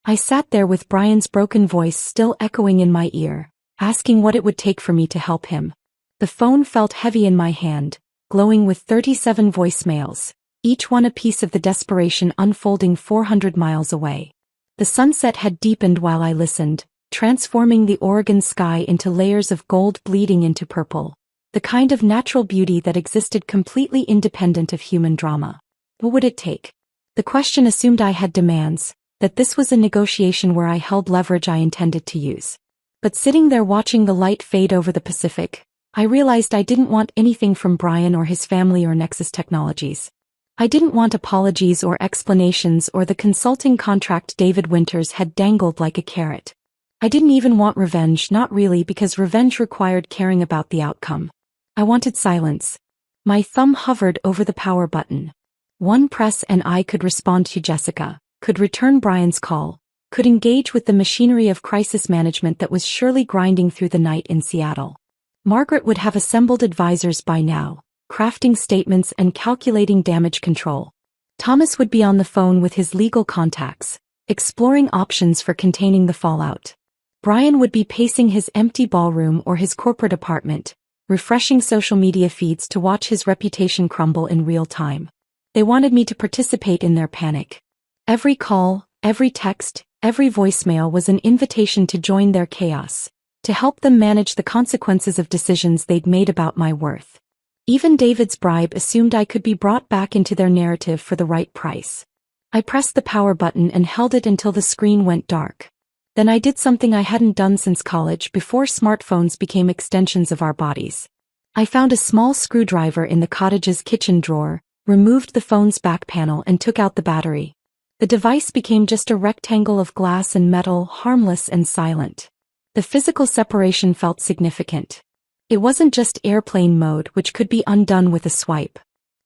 I sat there with Brian's broken voice still echoing in my ear, asking what it would take for me to help him. The phone felt heavy in my hand, glowing with 37 voicemails, each one a piece of the desperation unfolding 400 miles away. The sunset had deepened while I listened, transforming the Oregon sky into layers of gold bleeding into purple, the kind of natural beauty that existed completely independent of human drama. What would it take? The question assumed I had demands, that this was a negotiation where I held leverage I intended to use. But sitting there watching the light fade over the Pacific, I realized I didn't want anything from Brian or his family or Nexus Technologies. I didn't want apologies or explanations or the consulting contract David Winters had dangled like a carrot. I didn't even want revenge, not really, because revenge required caring about the outcome. I wanted silence. My thumb hovered over the power button. One press and I could respond to Jessica, could return Brian's call, could engage with the machinery of crisis management that was surely grinding through the night in Seattle. Margaret would have assembled advisors by now, crafting statements and calculating damage control. Thomas would be on the phone with his legal contacts, exploring options for containing the fallout. Brian would be pacing his empty ballroom or his corporate apartment, refreshing social media feeds to watch his reputation crumble in real time. They wanted me to participate in their panic. Every call, every text, every voicemail was an invitation to join their chaos, to help them manage the consequences of decisions they'd made about my worth. Even David's bribe assumed I could be brought back into their narrative for the right price. I pressed the power button and held it until the screen went dark. Then I did something I hadn't done since college, before smartphones became extensions of our bodies. I found a small screwdriver in the cottage's kitchen drawer, removed the phone's back panel and took out the battery. The device became just a rectangle of glass and metal, harmless and silent. The physical separation felt significant. It wasn't just airplane mode, which could be undone with a swipe.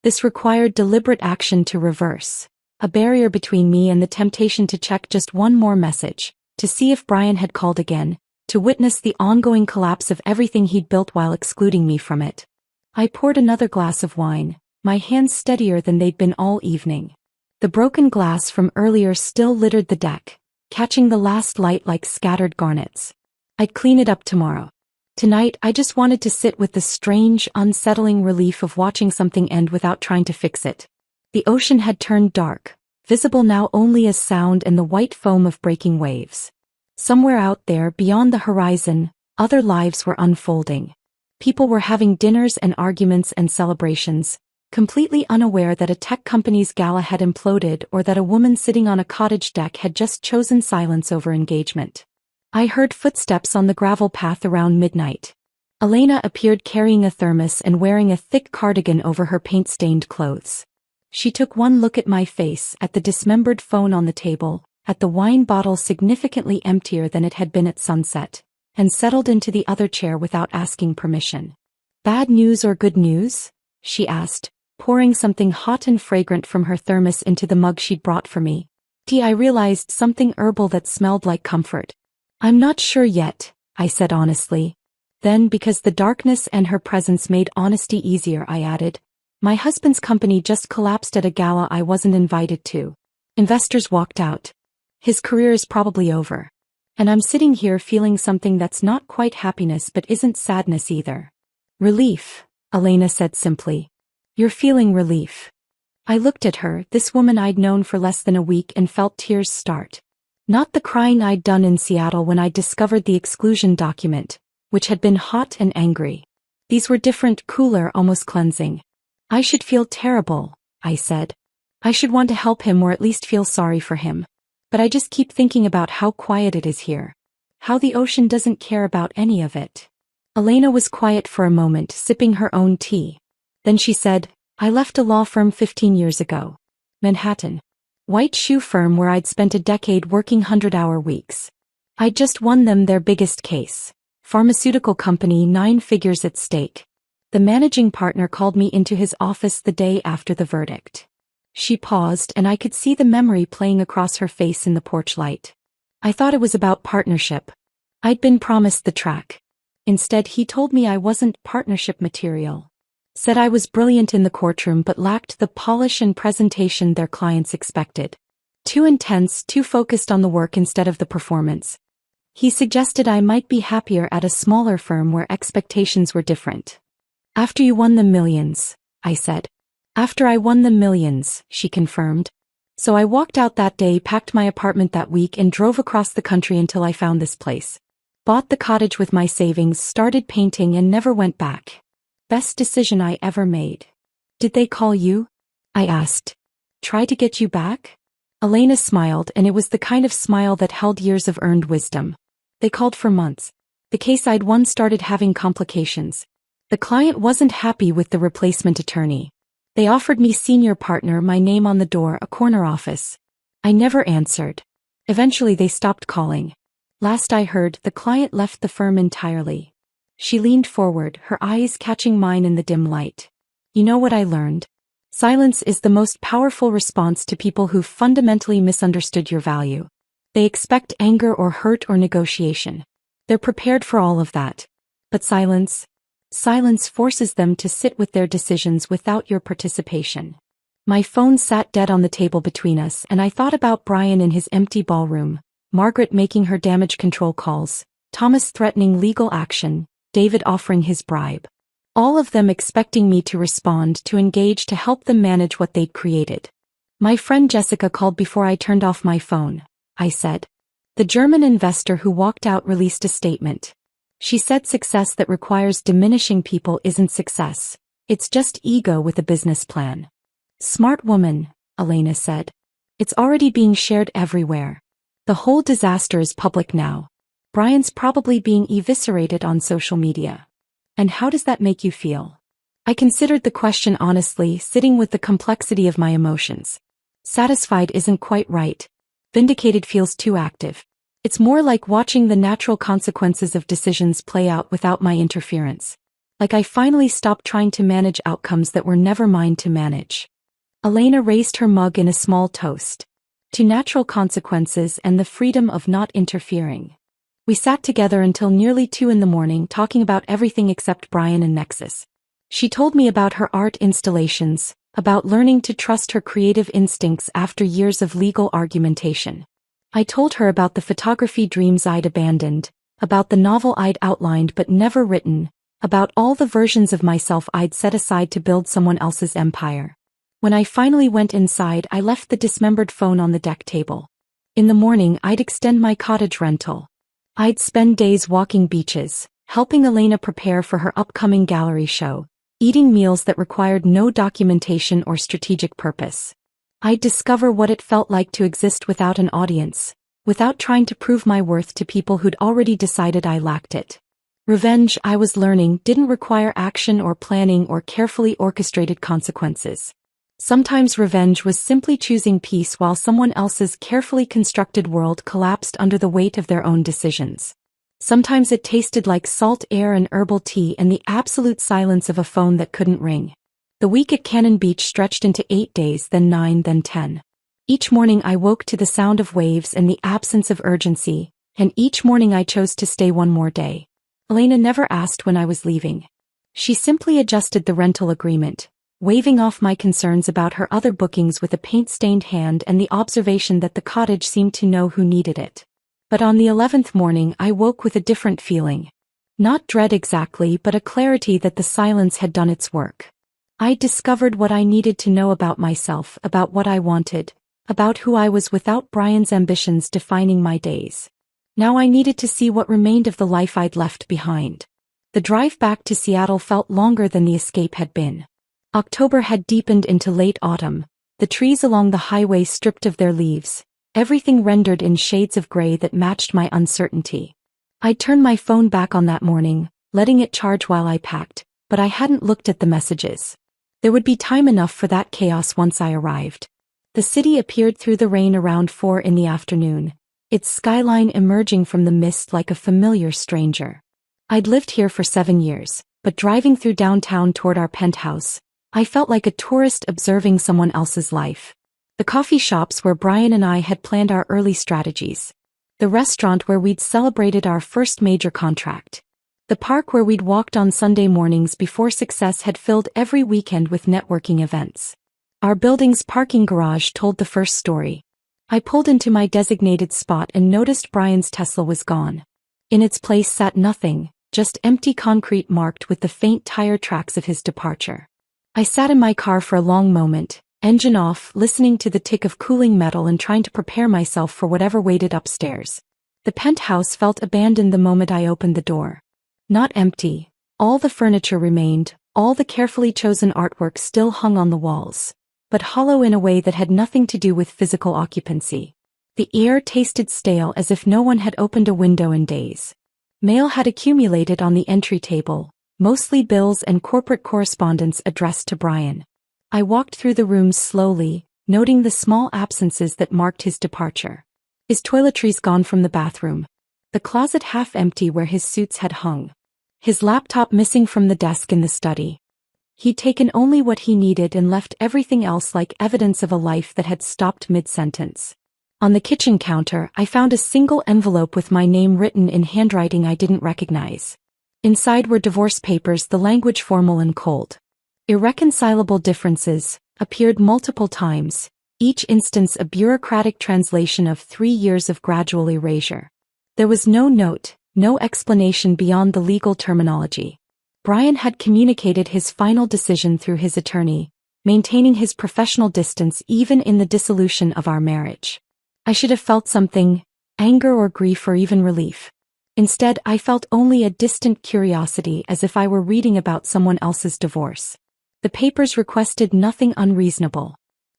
This required deliberate action to reverse, a barrier between me and the temptation to check just one more message, to see if Brian had called again, to witness the ongoing collapse of everything he'd built while excluding me from it. I poured another glass of wine, my hands steadier than they'd been all evening. The broken glass from earlier still littered the deck, catching the last light like scattered garnets. I'd clean it up tomorrow. Tonight I just wanted to sit with the strange, unsettling relief of watching something end without trying to fix it. The ocean had turned dark, visible now only as sound and the white foam of breaking waves. Somewhere out there, beyond the horizon, other lives were unfolding. People were having dinners and arguments and celebrations, completely unaware that a tech company's gala had imploded or that a woman sitting on a cottage deck had just chosen silence over engagement. I heard footsteps on the gravel path around midnight. Elena appeared carrying a thermos and wearing a thick cardigan over her paint-stained clothes. She took one look at my face, at the dismembered phone on the table, at the wine bottle significantly emptier than it had been at sunset, and settled into the other chair without asking permission. "Bad news or good news?" she asked, pouring something hot and fragrant from her thermos into the mug she'd brought for me. I realized something herbal that smelled like comfort. "I'm not sure yet," I said honestly. Then, because the darkness and her presence made honesty easier, I added, "My husband's company just collapsed at a gala I wasn't invited to. Investors walked out. His career is probably over. And I'm sitting here feeling something that's not quite happiness but isn't sadness either." "Relief," Elena said simply. "You're feeling relief." I looked at her, this woman I'd known for less than a week, and felt tears start. Not the crying I'd done in Seattle when I discovered the exclusion document, which had been hot and angry. These were different, cooler, almost cleansing. "I should feel terrible," I said. "I should want to help him or at least feel sorry for him. But I just keep thinking about how quiet it is here. How the ocean doesn't care about any of it." Elena was quiet for a moment, sipping her own tea. Then she said, "I left a law firm 15 years ago. Manhattan. White shoe firm where I'd spent a decade working 100-hour weeks. I'd just won them their biggest case. Pharmaceutical company, 9 figures at stake. The managing partner called me into his office the day after the verdict." She paused, and I could see the memory playing across her face in the porch light. "I thought it was about partnership. I'd been promised the track. Instead, he told me I wasn't partnership material. Said I was brilliant in the courtroom but lacked the polish and presentation their clients expected. Too intense, too focused on the work instead of the performance. He suggested I might be happier at a smaller firm where expectations were different." "After you won them millions," I said. "After I won them millions," she confirmed. "So I walked out that day, packed my apartment that week, and drove across the country until I found this place. Bought the cottage with my savings, started painting, and never went back. Best decision I ever made." "Did they call you?" I asked. "Try to get you back?" Elena smiled, and it was the kind of smile that held years of earned wisdom. "They called for months. The case I'd won started having complications. The client wasn't happy with the replacement attorney. They offered me senior partner, my name on the door, a corner office. I never answered. Eventually they stopped calling. Last I heard, the client left the firm entirely." She leaned forward, her eyes catching mine in the dim light. "You know what I learned? Silence is the most powerful response to people who've fundamentally misunderstood your value. They expect anger or hurt or negotiation. They're prepared for all of that. But silence forces them to sit with their decisions without your participation." My phone sat dead on the table between us, and I thought about Brian in his empty ballroom, Margaret making her damage control calls, Thomas threatening legal action, David offering his bribe. All of them expecting me to respond, to engage, to help them manage what they'd created. "My friend Jessica called before I turned off my phone," I said. "The German investor who walked out released a statement. She said success that requires diminishing people isn't success. It's just ego with a business plan." "Smart woman," Elena said. "It's already being shared everywhere. The whole disaster is public now. Brian's probably being eviscerated on social media. And how does that make you feel?" I considered the question honestly, sitting with the complexity of my emotions. Satisfied isn't quite right. Vindicated feels too active. It's more like watching the natural consequences of decisions play out without my interference. Like I finally stopped trying to manage outcomes that were never mine to manage. Elena raised her mug in a small toast. To natural consequences and the freedom of not interfering. We sat together until nearly 2 in the morning, talking about everything except Brian and Nexus. She told me about her art installations, about learning to trust her creative instincts after years of legal argumentation. I told her about the photography dreams I'd abandoned, about the novel I'd outlined but never written, about all the versions of myself I'd set aside to build someone else's empire. When I finally went inside, I left the dismembered phone on the deck table. In the morning, I'd extend my cottage rental. I'd spend days walking beaches, helping Elena prepare for her upcoming gallery show, eating meals that required no documentation or strategic purpose. I'd discover what it felt like to exist without an audience, without trying to prove my worth to people who'd already decided I lacked it. Revenge, I was learning, didn't require action or planning or carefully orchestrated consequences. Sometimes revenge was simply choosing peace while someone else's carefully constructed world collapsed under the weight of their own decisions. Sometimes it tasted like salt air and herbal tea and the absolute silence of a phone that couldn't ring. The week at Cannon Beach stretched into 8 days, then 9, then 10. Each morning I woke to the sound of waves and the absence of urgency, and each morning I chose to stay one more day. Elena never asked when I was leaving. She simply adjusted the rental agreement, waving off my concerns about her other bookings with a paint-stained hand and the observation that the cottage seemed to know who needed it. But on the 11th morning I woke with a different feeling. Not dread exactly, but a clarity that the silence had done its work. I discovered what I needed to know about myself, about what I wanted, about who I was without Brian's ambitions defining my days. Now I needed to see what remained of the life I'd left behind. The drive back to Seattle felt longer than the escape had been. October had deepened into late autumn, the trees along the highway stripped of their leaves, everything rendered in shades of gray that matched my uncertainty. I'd turned my phone back on that morning, letting it charge while I packed, but I hadn't looked at the messages. There would be time enough for that chaos once I arrived. The city appeared through the rain around 4 in the afternoon, its skyline emerging from the mist like a familiar stranger. I'd lived here for 7 years, but driving through downtown toward our penthouse, I felt like a tourist observing someone else's life. The coffee shops where Brian and I had planned our early strategies. The restaurant where we'd celebrated our first major contract. The park where we'd walked on Sunday mornings before success had filled every weekend with networking events. Our building's parking garage told the first story. I pulled into my designated spot and noticed Brian's Tesla was gone. In its place sat nothing, just empty concrete marked with the faint tire tracks of his departure. I sat in my car for a long moment, engine off, listening to the tick of cooling metal and trying to prepare myself for whatever waited upstairs. The penthouse felt abandoned the moment I opened the door. Not empty. All the furniture remained, all the carefully chosen artwork still hung on the walls, but hollow in a way that had nothing to do with physical occupancy. The air tasted stale, as if no one had opened a window in days. Mail had accumulated on the entry table, mostly bills and corporate correspondence addressed to Brian. I walked through the rooms slowly, noting the small absences that marked his departure. His toiletries gone from the bathroom. The closet half empty where his suits had hung. His laptop missing from the desk in the study. He'd taken only what he needed and left everything else like evidence of a life that had stopped mid-sentence. On the kitchen counter, I found a single envelope with my name written in handwriting I didn't recognize. Inside were divorce papers, the language formal and cold. Irreconcilable differences appeared multiple times, each instance a bureaucratic translation of 3 years of gradual erasure. There was no note, no explanation beyond the legal terminology. Brian had communicated his final decision through his attorney, maintaining his professional distance even in the dissolution of our marriage. I should have felt something, anger or grief or even relief. Instead, I felt only a distant curiosity, as if I were reading about someone else's divorce. The papers requested nothing unreasonable.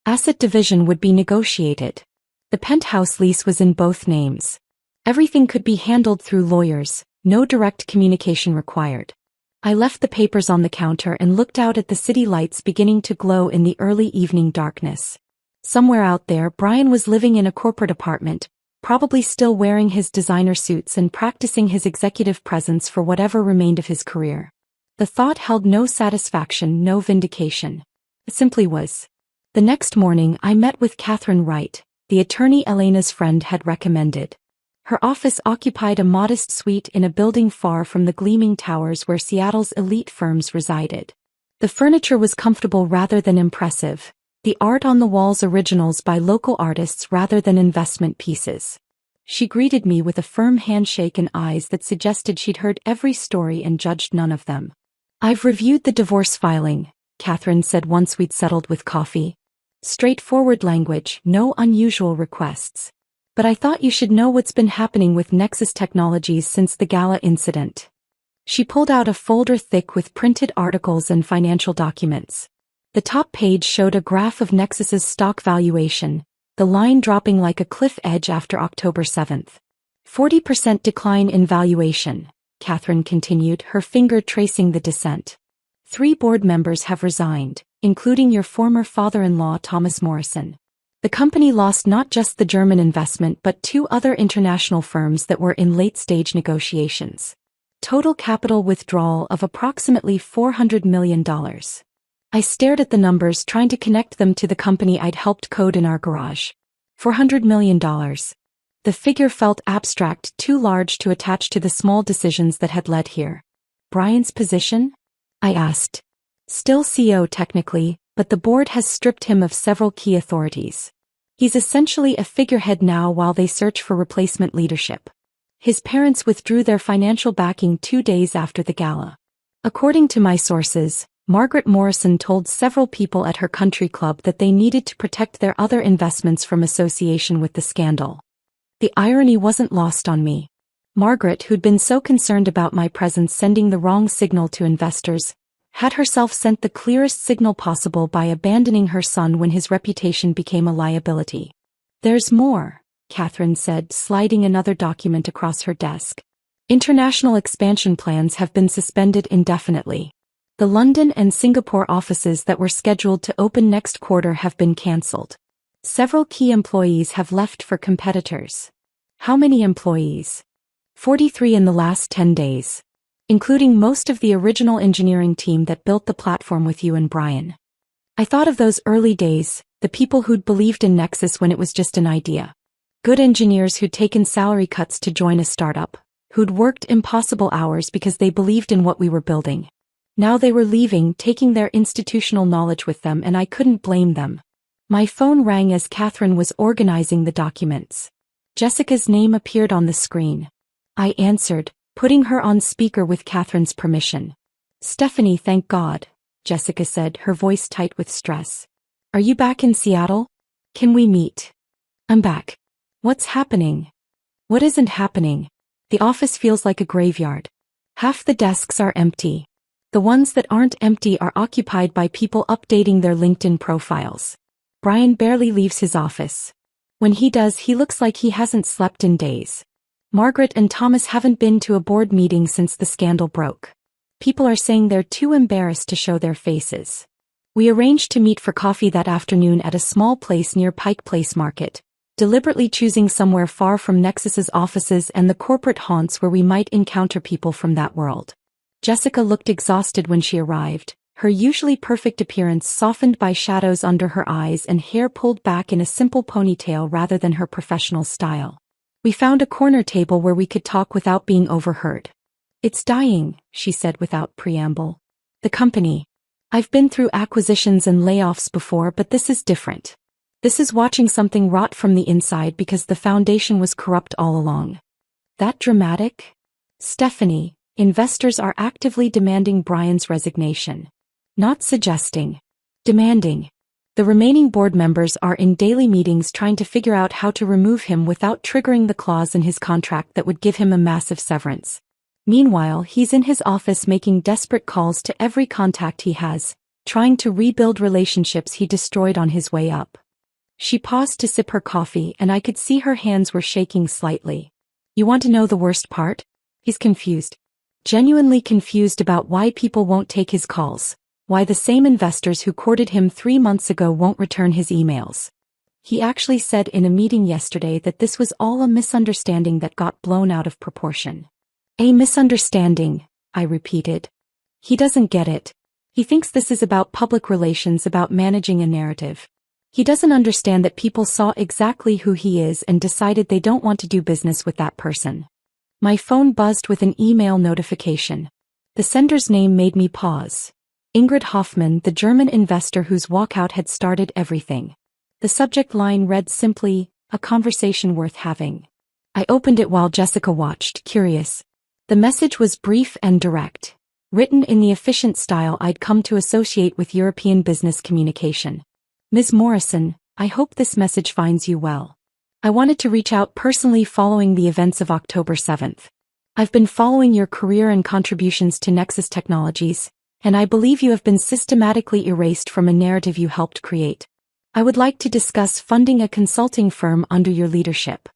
Asset division would be negotiated. The penthouse lease was in both names. Everything could be handled through lawyers, no direct communication required. I left the papers on the counter and looked out at the city lights beginning to glow in the early evening darkness. Somewhere out there, Brian was living in a corporate apartment, probably still wearing his designer suits and practicing his executive presence for whatever remained of his career. The thought held no satisfaction, no vindication. It simply was. The next morning I met with Catherine Wright, the attorney Elena's friend had recommended. Her office occupied a modest suite in a building far from the gleaming towers where Seattle's elite firms resided. The furniture was comfortable rather than impressive, the art on the walls originals by local artists rather than investment pieces. She greeted me with a firm handshake and eyes that suggested she'd heard every story and judged none of them. "I've reviewed the divorce filing," Catherine said once we'd settled with coffee. "Straightforward language, no unusual requests. But I thought you should know what's been happening with Nexus Technologies since the gala incident." She pulled out a folder thick with printed articles and financial documents. The top page showed a graph of Nexus's stock valuation, the line dropping like a cliff edge after October 7th. 40% decline in valuation, Catherine continued, her finger tracing the descent. 3 board members have resigned, including your former father-in-law Thomas Morrison. The company lost not just the German investment but 2 other international firms that were in late-stage negotiations. Total capital withdrawal of approximately $400 million. I stared at the numbers, trying to connect them to the company I'd helped code in our garage. $400 million. The figure felt abstract, too large to attach to the small decisions that had led here. Brian's position? I asked. Still CEO technically, but the board has stripped him of several key authorities. He's essentially a figurehead now while they search for replacement leadership. His parents withdrew their financial backing 2 days after the gala. According to my sources, Margaret Morrison told several people at her country club that they needed to protect their other investments from association with the scandal. The irony wasn't lost on me. Margaret, who'd been so concerned about my presence sending the wrong signal to investors, had herself sent the clearest signal possible by abandoning her son when his reputation became a liability. There's more, Catherine said, sliding another document across her desk. International expansion plans have been suspended indefinitely. The London and Singapore offices that were scheduled to open next quarter have been cancelled. Several key employees have left for competitors. How many employees? 43 in the last 10 days. Including most of the original engineering team that built the platform with you and Brian. I thought of those early days, the people who'd believed in Nexus when it was just an idea. Good engineers who'd taken salary cuts to join a startup, who'd worked impossible hours because they believed in what we were building. Now they were leaving, taking their institutional knowledge with them, and I couldn't blame them. My phone rang as Catherine was organizing the documents. Jessica's name appeared on the screen. I answered, putting her on speaker with Catherine's permission. Stephanie, thank God, Jessica said, her voice tight with stress. Are you back in Seattle? Can we meet? I'm back. What's happening? What isn't happening? The office feels like a graveyard. Half the desks are empty. The ones that aren't empty are occupied by people updating their LinkedIn profiles. Brian barely leaves his office. When he does, he looks like he hasn't slept in days. Margaret and Thomas haven't been to a board meeting since the scandal broke. People are saying they're too embarrassed to show their faces. We arranged to meet for coffee that afternoon at a small place near Pike Place Market, deliberately choosing somewhere far from Nexus's offices and the corporate haunts where we might encounter people from that world. Jessica looked exhausted when she arrived, her usually perfect appearance softened by shadows under her eyes and hair pulled back in a simple ponytail rather than her professional style. We found a corner table where we could talk without being overheard. It's dying, she said without preamble. The company. I've been through acquisitions and layoffs before, but this is different. This is watching something rot from the inside because the foundation was corrupt all along. That dramatic? Stephanie, investors are actively demanding Brian's resignation. Not suggesting. Demanding. The remaining board members are in daily meetings trying to figure out how to remove him without triggering the clause in his contract that would give him a massive severance. Meanwhile, he's in his office making desperate calls to every contact he has, trying to rebuild relationships he destroyed on his way up. She paused to sip her coffee, and I could see her hands were shaking slightly. You want to know the worst part? He's confused. Genuinely confused about why people won't take his calls. Why the same investors who courted him 3 months ago won't return his emails. He actually said in a meeting yesterday that this was all a misunderstanding that got blown out of proportion. A misunderstanding, I repeated. He doesn't get it. He thinks this is about public relations, about managing a narrative. He doesn't understand that people saw exactly who he is and decided they don't want to do business with that person. My phone buzzed with an email notification. The sender's name made me pause. Ingrid Hoffmann, the German investor whose walkout had started everything. The subject line read simply, a conversation worth having. I opened it while Jessica watched, curious. The message was brief and direct, written in the efficient style I'd come to associate with European business communication. Ms. Morrison, I hope this message finds you well. I wanted to reach out personally following the events of October 7th. I've been following your career and contributions to Nexus Technologies, and I believe you have been systematically erased from a narrative you helped create. I would like to discuss funding a consulting firm under your leadership.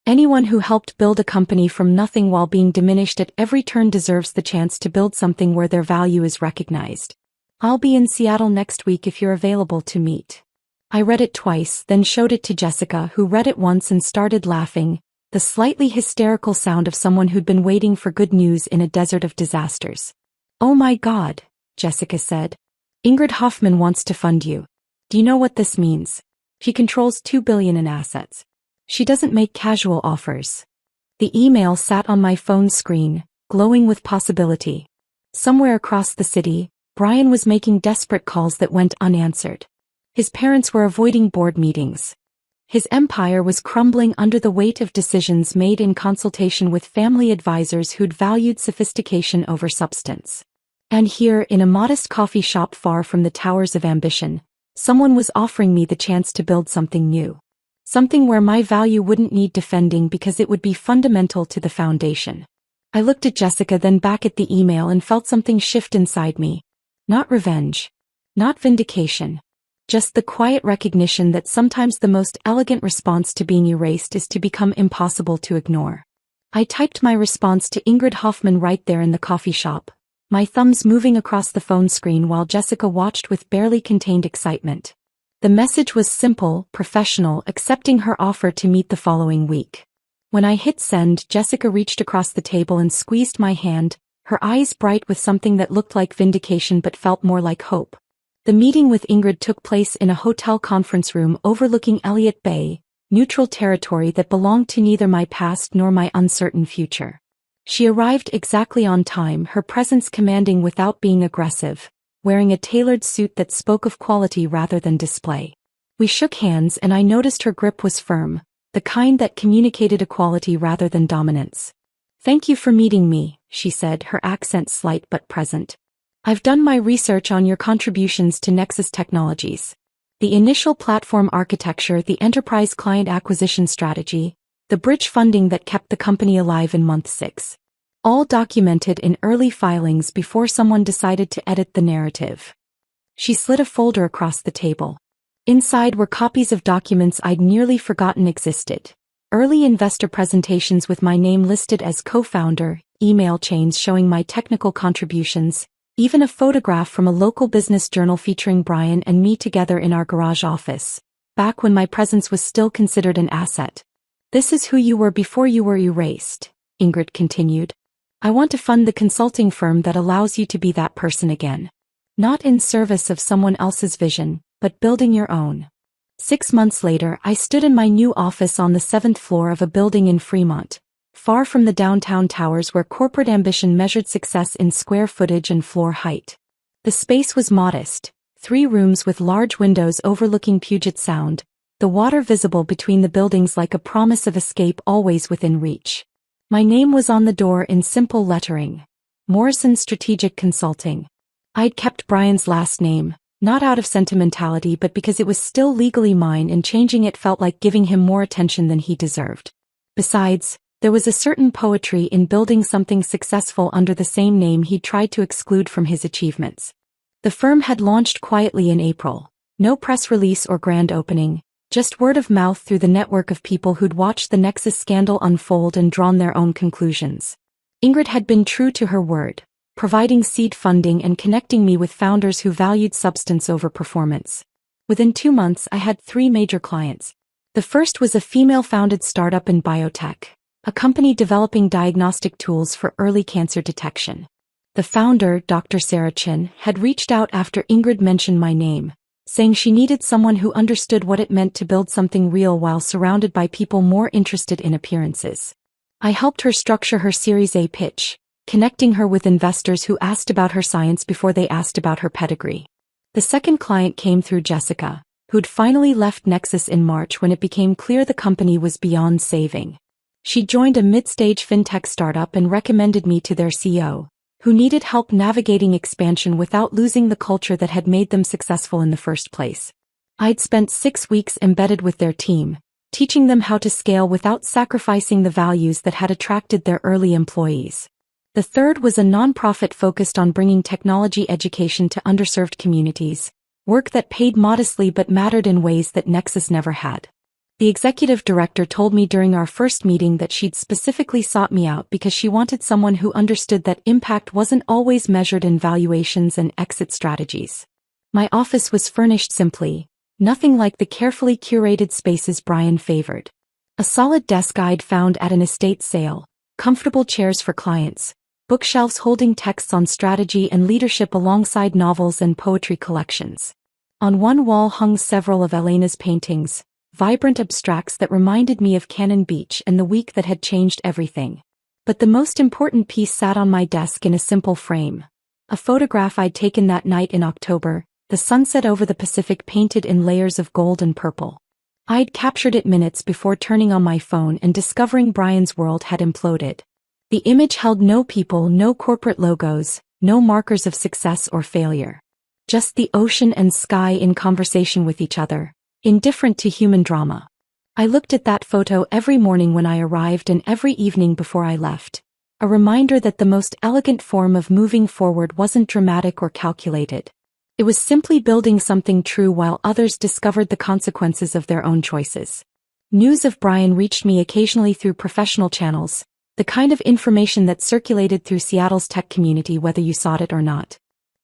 Anyone who helped build a company from nothing while being diminished at every turn deserves the chance to build something where their value is recognized. I'll be in Seattle next week if you're available to meet. I read it twice, then showed it to Jessica, who read it once and started laughing, the slightly hysterical sound of someone who'd been waiting for good news in a desert of disasters. "Oh my God," Jessica said. "Ingrid Hoffman wants to fund you. Do you know what this means? She controls $2 billion in assets. She doesn't make casual offers." The email sat on my phone screen, glowing with possibility. Somewhere across the city, Brian was making desperate calls that went unanswered. His parents were avoiding board meetings. His empire was crumbling under the weight of decisions made in consultation with family advisors who'd valued sophistication over substance. And here, in a modest coffee shop far from the towers of ambition, someone was offering me the chance to build something new. Something where my value wouldn't need defending because it would be fundamental to the foundation. I looked at Jessica, then back at the email, and felt something shift inside me. Not revenge. Not vindication. Just the quiet recognition that sometimes the most elegant response to being erased is to become impossible to ignore. I typed my response to Ingrid Hoffman right there in the coffee shop, my thumbs moving across the phone screen while Jessica watched with barely contained excitement. The message was simple, professional, accepting her offer to meet the following week. When I hit send, Jessica reached across the table and squeezed my hand, her eyes bright with something that looked like vindication but felt more like hope. The meeting with Ingrid took place in a hotel conference room overlooking Elliott Bay, neutral territory that belonged to neither my past nor my uncertain future. She arrived exactly on time, her presence commanding without being aggressive, wearing a tailored suit that spoke of quality rather than display. We shook hands and I noticed her grip was firm, the kind that communicated equality rather than dominance. "Thank you for meeting me," she said, her accent slight but present. "I've done my research on your contributions to Nexus Technologies. The initial platform architecture, the enterprise client acquisition strategy, the bridge funding that kept the company alive in month 6. All documented in early filings before someone decided to edit the narrative." She slid a folder across the table. Inside were copies of documents I'd nearly forgotten existed. Early investor presentations with my name listed as co-founder, email chains showing my technical contributions, even a photograph from a local business journal featuring Brian and me together in our garage office, back when my presence was still considered an asset. "This is who you were before you were erased," Ingrid continued. "I want to fund the consulting firm that allows you to be that person again. Not in service of someone else's vision, but building your own." 6 months later, I stood in my new office on the 7th floor of a building in Fremont, far from the downtown towers where corporate ambition measured success in square footage and floor height. The space was modest, 3 rooms with large windows overlooking Puget Sound, the water visible between the buildings like a promise of escape always within reach. My name was on the door in simple lettering. Morrison Strategic Consulting. I'd kept Brian's last name, not out of sentimentality but because it was still legally mine, and changing it felt like giving him more attention than he deserved. Besides, there was a certain poetry in building something successful under the same name he'd tried to exclude from his achievements. The firm had launched quietly in April. No press release or grand opening, just word of mouth through the network of people who'd watched the Nexus scandal unfold and drawn their own conclusions. Ingrid had been true to her word, providing seed funding and connecting me with founders who valued substance over performance. Within 2 months, I had 3 major clients. The first was a female-founded startup in biotech, a company developing diagnostic tools for early cancer detection. The founder, Dr. Sarah Chin, had reached out after Ingrid mentioned my name, saying she needed someone who understood what it meant to build something real while surrounded by people more interested in appearances. I helped her structure her Series A pitch, connecting her with investors who asked about her science before they asked about her pedigree. The second client came through Jessica, who'd finally left Nexus in March when it became clear the company was beyond saving. She joined a mid-stage fintech startup and recommended me to their CEO, who needed help navigating expansion without losing the culture that had made them successful in the first place. I'd spent 6 weeks embedded with their team, teaching them how to scale without sacrificing the values that had attracted their early employees. The third was a nonprofit focused on bringing technology education to underserved communities, work that paid modestly but mattered in ways that Nexus never had. The executive director told me during our first meeting that she'd specifically sought me out because she wanted someone who understood that impact wasn't always measured in valuations and exit strategies. My office was furnished simply, nothing like the carefully curated spaces Brian favored. A solid desk I'd found at an estate sale, comfortable chairs for clients, bookshelves holding texts on strategy and leadership alongside novels and poetry collections. On one wall hung several of Elena's paintings, vibrant abstracts that reminded me of Cannon Beach and the week that had changed everything. But the most important piece sat on my desk in a simple frame. A photograph I'd taken that night in October, the sunset over the Pacific painted in layers of gold and purple. I'd captured it minutes before turning on my phone and discovering Brian's world had imploded. The image held no people, no corporate logos, no markers of success or failure. Just the ocean and sky in conversation with each other, indifferent to human drama. I looked at that photo every morning when I arrived and every evening before I left. A reminder that the most elegant form of moving forward wasn't dramatic or calculated. It was simply building something true while others discovered the consequences of their own choices. News of Brian reached me occasionally through professional channels, the kind of information that circulated through Seattle's tech community whether you sought it or not.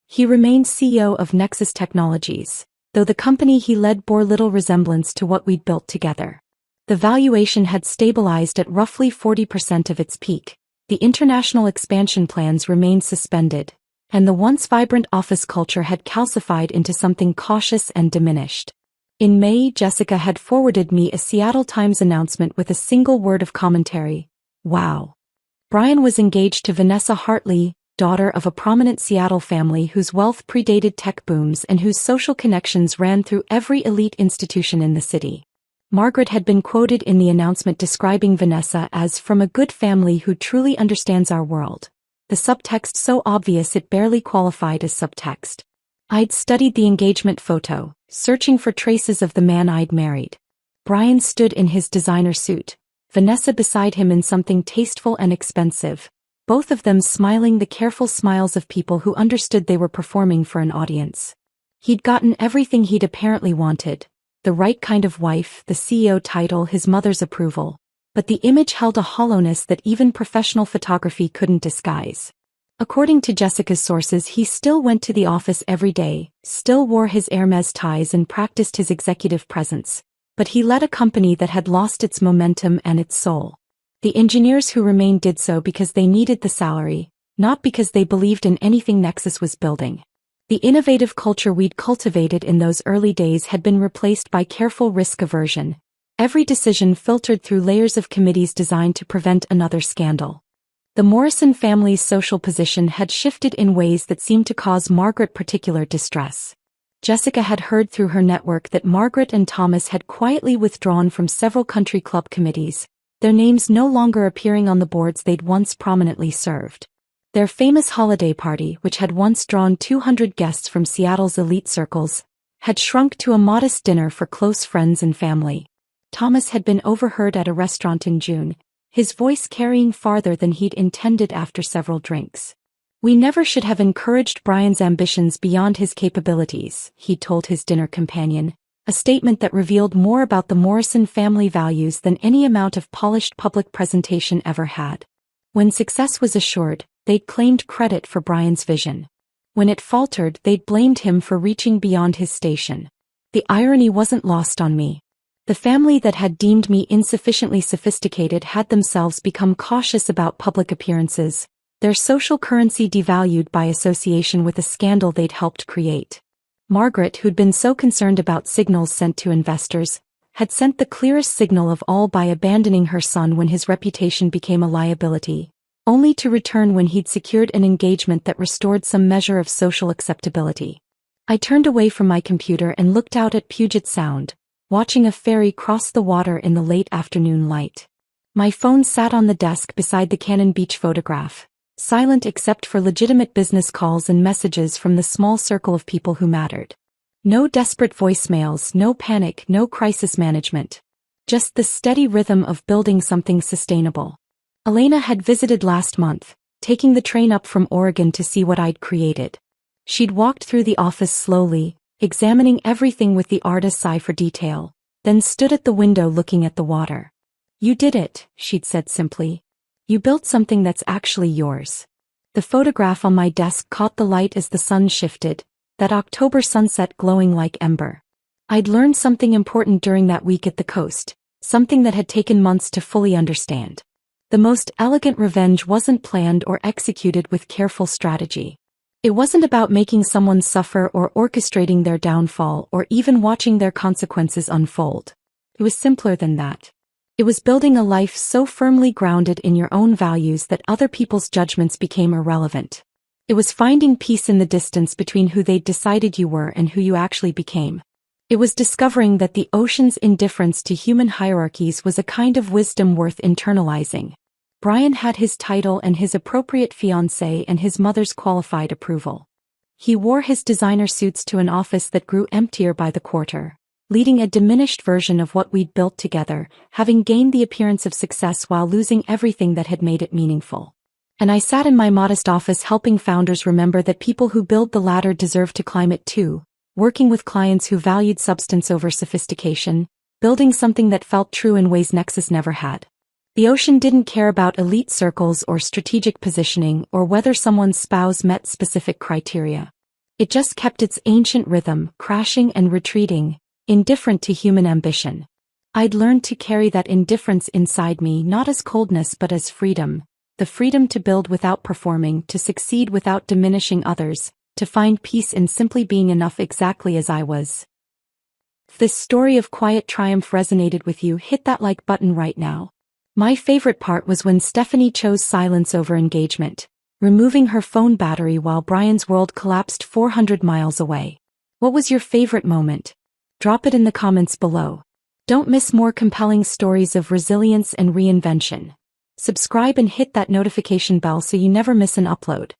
He remained CEO of Nexus Technologies, though the company he led bore little resemblance to what we'd built together. The valuation had stabilized at roughly 40% of its peak, the international expansion plans remained suspended, and the once vibrant office culture had calcified into something cautious and diminished. In May, Jessica had forwarded me a Seattle Times announcement with a single word of commentary: "Wow." Brian was engaged to Vanessa Hartley, daughter of a prominent Seattle family whose wealth predated tech booms and whose social connections ran through every elite institution in the city. Margaret had been quoted in the announcement describing Vanessa as "from a good family who truly understands our world." The subtext so obvious it barely qualified as subtext. I'd studied the engagement photo, searching for traces of the man I'd married. Brian stood in his designer suit, Vanessa beside him in something tasteful and expensive, both of them smiling the careful smiles of people who understood they were performing for an audience. He'd gotten everything he'd apparently wanted: the right kind of wife, the CEO title, his mother's approval. But the image held a hollowness that even professional photography couldn't disguise. According to Jessica's sources, he still went to the office every day, still wore his Hermes ties and practiced his executive presence. But he led a company that had lost its momentum and its soul. The engineers who remained did so because they needed the salary, not because they believed in anything Nexus was building. The innovative culture we'd cultivated in those early days had been replaced by careful risk aversion. Every decision filtered through layers of committees designed to prevent another scandal. The Morrison family's social position had shifted in ways that seemed to cause Margaret particular distress. Jessica had heard through her network that Margaret and Thomas had quietly withdrawn from several country club committees, their names no longer appearing on the boards they'd once prominently served. Their famous holiday party, which had once drawn 200 guests from Seattle's elite circles, had shrunk to a modest dinner for close friends and family. Thomas had been overheard at a restaurant in June, his voice carrying farther than he'd intended after several drinks. "We never should have encouraged Brian's ambitions beyond his capabilities," he told his dinner companion, a statement that revealed more about the Morrison family values than any amount of polished public presentation ever had. When success was assured, they'd claimed credit for Brian's vision. When it faltered, they'd blamed him for reaching beyond his station. The irony wasn't lost on me. The family that had deemed me insufficiently sophisticated had themselves become cautious about public appearances, their social currency devalued by association with a scandal they'd helped create. Margaret, who'd been so concerned about signals sent to investors, had sent the clearest signal of all by abandoning her son when his reputation became a liability, only to return when he'd secured an engagement that restored some measure of social acceptability. I turned away from my computer and looked out at Puget Sound, watching a ferry cross the water in the late afternoon light. My phone sat on the desk beside the Cannon Beach photograph, silent except for legitimate business calls and messages from the small circle of people who mattered. No desperate voicemails, no panic, no crisis management. Just the steady rhythm of building something sustainable. Elena had visited last month, taking the train up from Oregon to see what I'd created. She'd walked through the office slowly, examining everything with the artist's eye for detail, then stood at the window looking at the water. "You did it," she'd said simply. "You built something that's actually yours." The photograph on my desk caught the light as the sun shifted, that October sunset glowing like ember. I'd learned something important during that week at the coast, something that had taken months to fully understand. The most elegant revenge wasn't planned or executed with careful strategy. It wasn't about making someone suffer or orchestrating their downfall or even watching their consequences unfold. It was simpler than that. It was building a life so firmly grounded in your own values that other people's judgments became irrelevant. It was finding peace in the distance between who they'd decided you were and who you actually became. It was discovering that the ocean's indifference to human hierarchies was a kind of wisdom worth internalizing. Brian had his title and his appropriate fiancée and his mother's qualified approval. He wore his designer suits to an office that grew emptier by the quarter, leading a diminished version of what we'd built together, having gained the appearance of success while losing everything that had made it meaningful. And I sat in my modest office helping founders remember that people who build the ladder deserve to climb it too, working with clients who valued substance over sophistication, building something that felt true in ways Nexus never had. The ocean didn't care about elite circles or strategic positioning or whether someone's spouse met specific criteria. It just kept its ancient rhythm, crashing and retreating, indifferent to human ambition. I'd learned to carry that indifference inside me not as coldness but as freedom, the freedom to build without performing, to succeed without diminishing others, to find peace in simply being enough exactly as I was. If this story of quiet triumph resonated with you, hit that like button right now. My favorite part was when Stephanie chose silence over engagement, removing her phone battery while Brian's world collapsed 400 miles away. What was your favorite moment? Drop it in the comments below. Don't miss more compelling stories of resilience and reinvention. Subscribe and hit that notification bell so you never miss an upload.